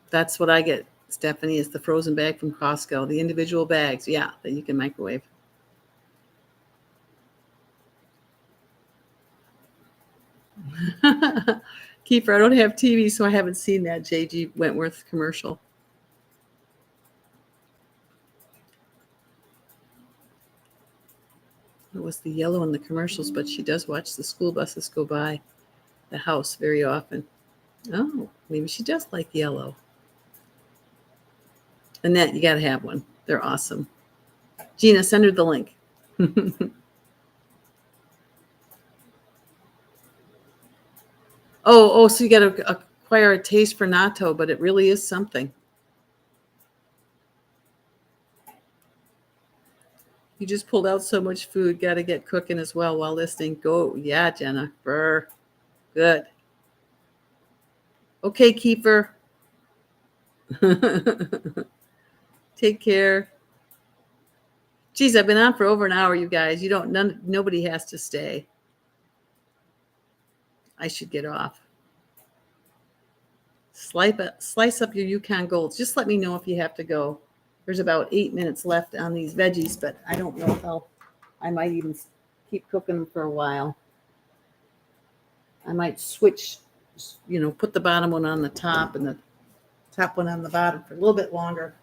That's what I get, Stephanie, is the frozen bag from Costco. The individual bags, yeah, that you can microwave. Kiefer, I don't have TV, so I haven't seen that J.G. Wentworth commercial. It was the yellow in the commercials, but she does watch the school buses go by the house very often. Oh, maybe she does like yellow. Annette, you got to have one. They're awesome. Gina, send her the link. Oh, so you got to acquire a taste for natto, but it really is something. You just pulled out so much food. Got to get cooking as well while listening. Go. Yeah, Jennifer. Good. Okay, Kiefer. Take care. Geez, I've been on for over an hour, you guys. Nobody has to stay. I should get off. Slice up your Yukon Golds. Just let me know if you have to go. There's about 8 minutes left on these veggies, but I don't know if I might even keep cooking them for a while. I might switch, put the bottom one on the top and the top one on the bottom for a little bit longer.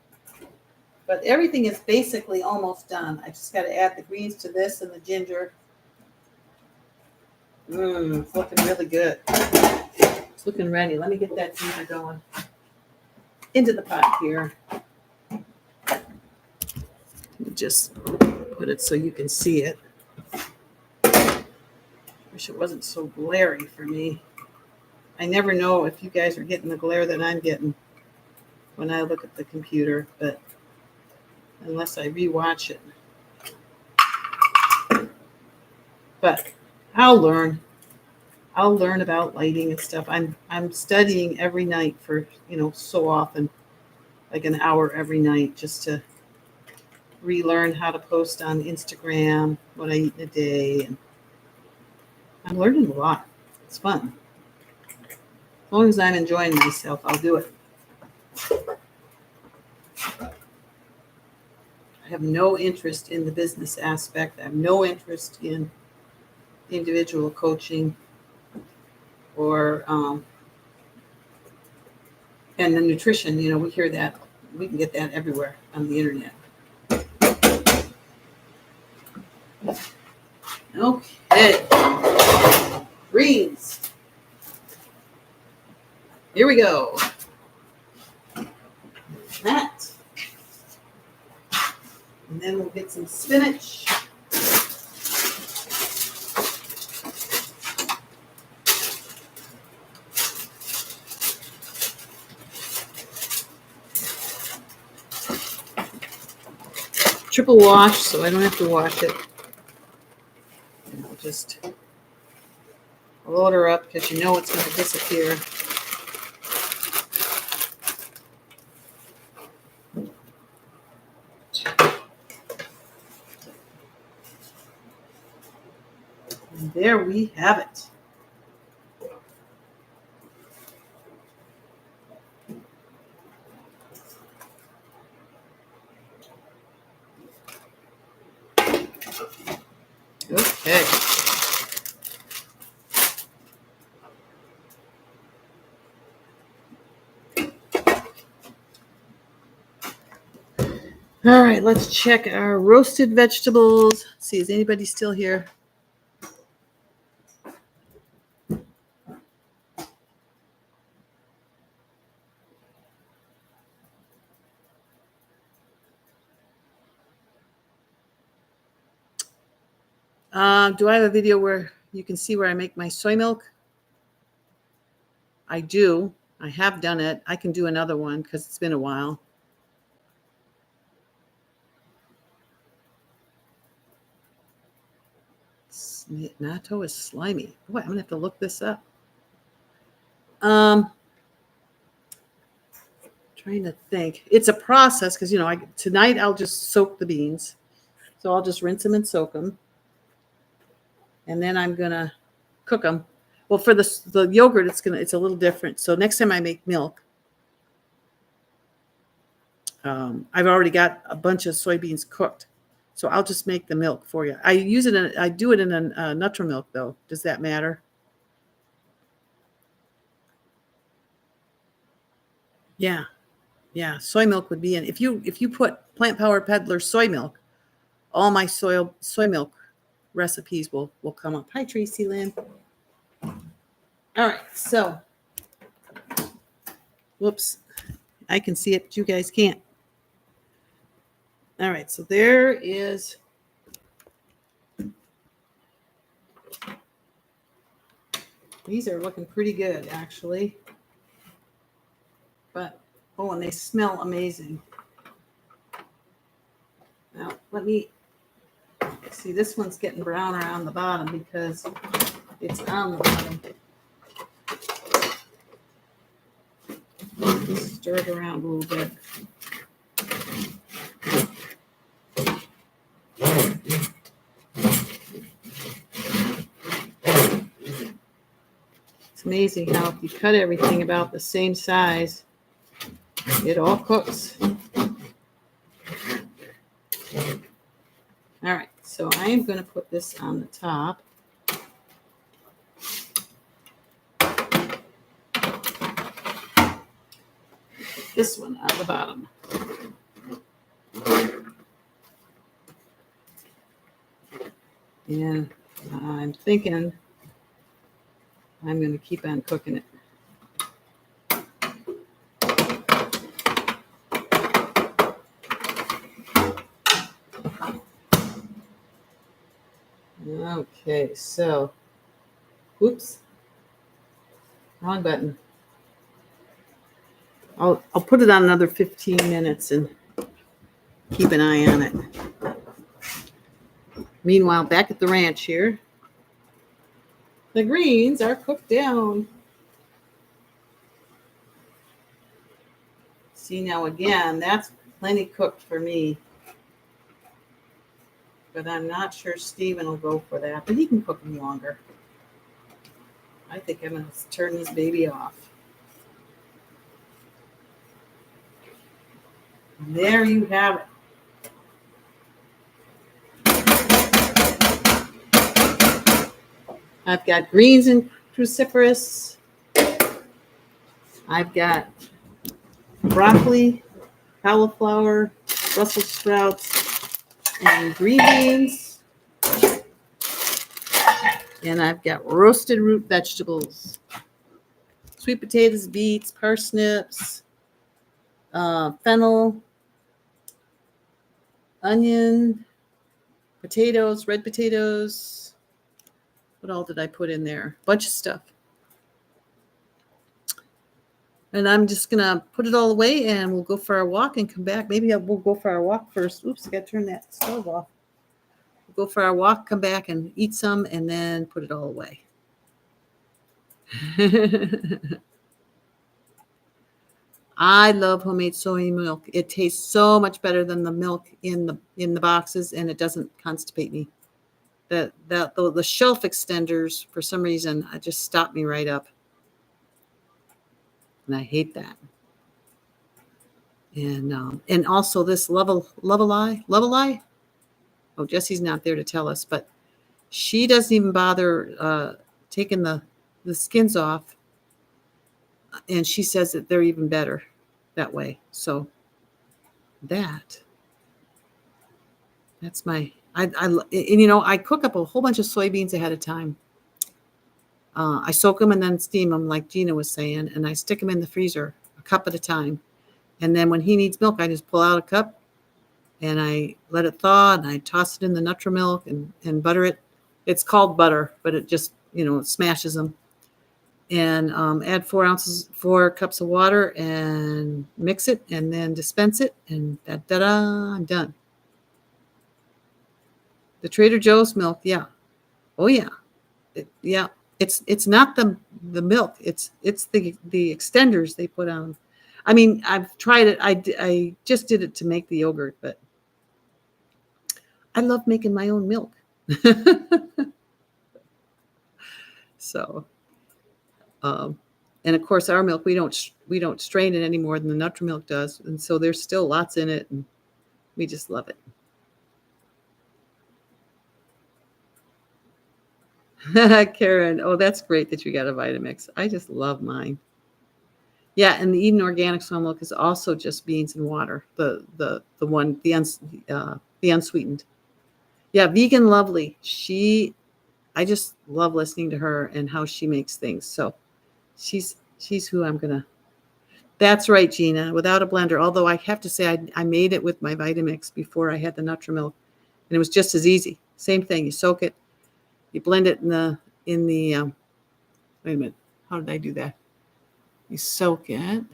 But everything is basically almost done. I just got to add the greens to this and the ginger. It's looking really good. It's looking ready. Let me get that ginger going into the pot here. Just put it so you can see it. Wish it wasn't so glary for me. I never know if you guys are getting the glare that I'm getting when I look at the computer, but unless I rewatch it. But I'll learn. I'll learn about lighting and stuff. I'm studying every night for, so often, like an hour every night, just to relearn how to post on Instagram, what I eat in a day, and I'm learning a lot. It's fun. As long as I'm enjoying myself, I'll do it. I have no interest in the business aspect. I have no interest in individual coaching or and the nutrition. We hear that, we can get that everywhere on the internet. Okay, greens. Here we go. That, and then we'll get some spinach. Triple wash, so I don't have to wash it. And I'll just load her up because you know it's going to disappear. And there we have it. Okay. All right, let's check our roasted vegetables. Let's see, is anybody still here? Do I have a video where you can see where I make my soy milk? I do. I have done it. I can do another one because it's been a while. Natto is slimy. Boy, I'm gonna have to look this up. Trying to think. It's a process because tonight I'll just soak the beans. So I'll just rinse them and soak them. And then I'm gonna cook them. Well, for the yogurt, it's a little different. So next time I make milk, I've already got a bunch of soybeans cooked. So I'll just make the milk for you. I do it in a Nutrimilk though. Does that matter? Yeah. Yeah. Soy milk would be in. If you put Plant Power Peddler soy milk, all my soy milk recipes will come up. Hi, Tracy Lynn. All right. So, whoops. I can see it, but you guys can't. All right. So there is. These are looking pretty good, actually. But, and they smell amazing. Now, let me see. This one's getting browner on the bottom because it's on the bottom. Just stir it around a little bit. It's amazing how if you cut everything about the same size, it all cooks. All right, so I am going to put this on the top. This one on the bottom. And I'm thinking I'm going to keep on cooking it. Okay, so, whoops, wrong button. I'll put it on another 15 minutes and keep an eye on it. Meanwhile, back at the ranch here, The greens are cooked down. See, now again, that's plenty cooked for me. But I'm not sure Steven will go for that. But he can cook them longer. I think I'm going to turn this baby off. And there you have it. I've got greens and cruciferous. I've got broccoli, cauliflower, Brussels sprouts, and green beans. And I've got roasted root vegetables, sweet potatoes, beets, parsnips, fennel, onion, potatoes, red potatoes. What all did I put in there? A bunch of stuff. And I'm just going to put it all away and we'll go for our walk and come back. Maybe we'll go for our walk first. Oops, I got to turn that stove off. We'll go for our walk, come back and eat some, and then put it all away. I love homemade soy milk. It tastes so much better than the milk in the boxes, and it doesn't constipate me. The shelf extenders, for some reason, just stop me right up. And I hate that. And also this level eye. Oh, Jesse's not there to tell us, but she doesn't even bother taking the skins off. And she says that they're even better that way. So that's my, I cook up a whole bunch of soybeans ahead of time. I soak them and then steam them like Gina was saying, and I stick them in the freezer a cup at a time. And then when he needs milk, I just pull out a cup and I let it thaw and I toss it in the Nutri-Milk and butter it. It's called butter, but it just, it smashes them. And add 4 cups of water and mix it and then dispense it. And da-da-da, I'm done. The Trader Joe's milk, yeah. Oh, yeah. Yeah. It's not the milk. It's the extenders they put on. I mean, I've tried it. I just did it to make the yogurt, but I love making my own milk. So, and of course, our milk we don't strain it any more than the Nutri-Milk does, and so there's still lots in it, and we just love it. Karen, oh, that's great that you got a Vitamix. I just love mine. Yeah, and the Eden Organic soy milk is also just beans and water. The unsweetened. Yeah, Vegan Lovely. I just love listening to her and how she makes things. So she's who I'm gonna. That's right, Gina. Without a blender. Although I have to say I made it with my Vitamix before I had the Nutri-Milk, and it was just as easy. Same thing. You soak it, you blend it in the. Wait a minute. How did I do that? You soak it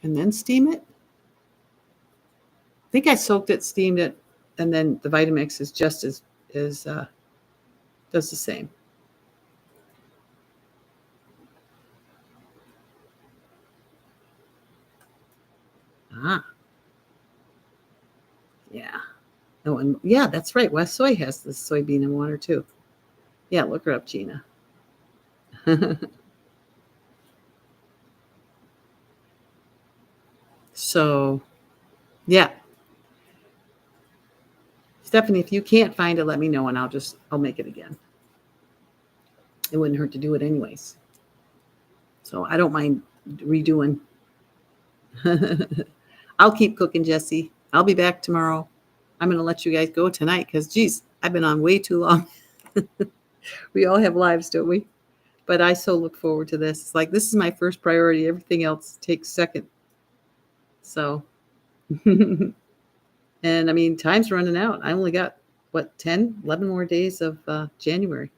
and then steam it. I think I soaked it, steamed it, and then the Vitamix is just as does the same. Yeah. Oh, and yeah, that's right. West Soy has the soybean and water too. Yeah, look her up, Gina. So, yeah. Stephanie, if you can't find it, let me know and I'll make it again. It wouldn't hurt to do it anyways. So I don't mind redoing. I'll keep cooking, Jesse. I'll be back tomorrow. I'm going to let you guys go tonight because, geez, I've been on way too long. We all have lives, don't we? But I so look forward to this. It's like, this is my first priority. Everything else takes second. So, and I mean, time's running out. I only got, 10, 11 more days of January.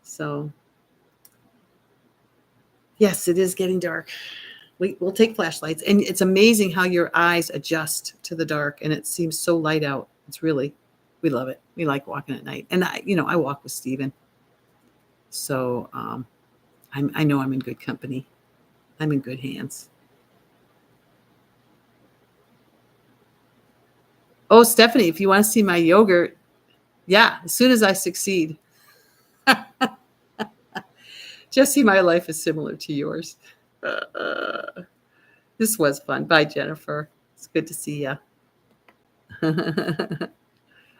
So, yes, it is getting dark. We'll take flashlights. And it's amazing how your eyes adjust to the dark and it seems so light out. It's really, we love it. We like walking at night. And I walk with Steven. So I know I'm in good company. I'm in good hands. Oh, Stephanie, if you want to see my yogurt, yeah, as soon as I succeed. Jesse, my life is similar to yours. This was fun. Bye, Jennifer. It's good to see you.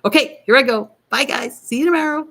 Okay, here I go. Bye, guys. See you tomorrow.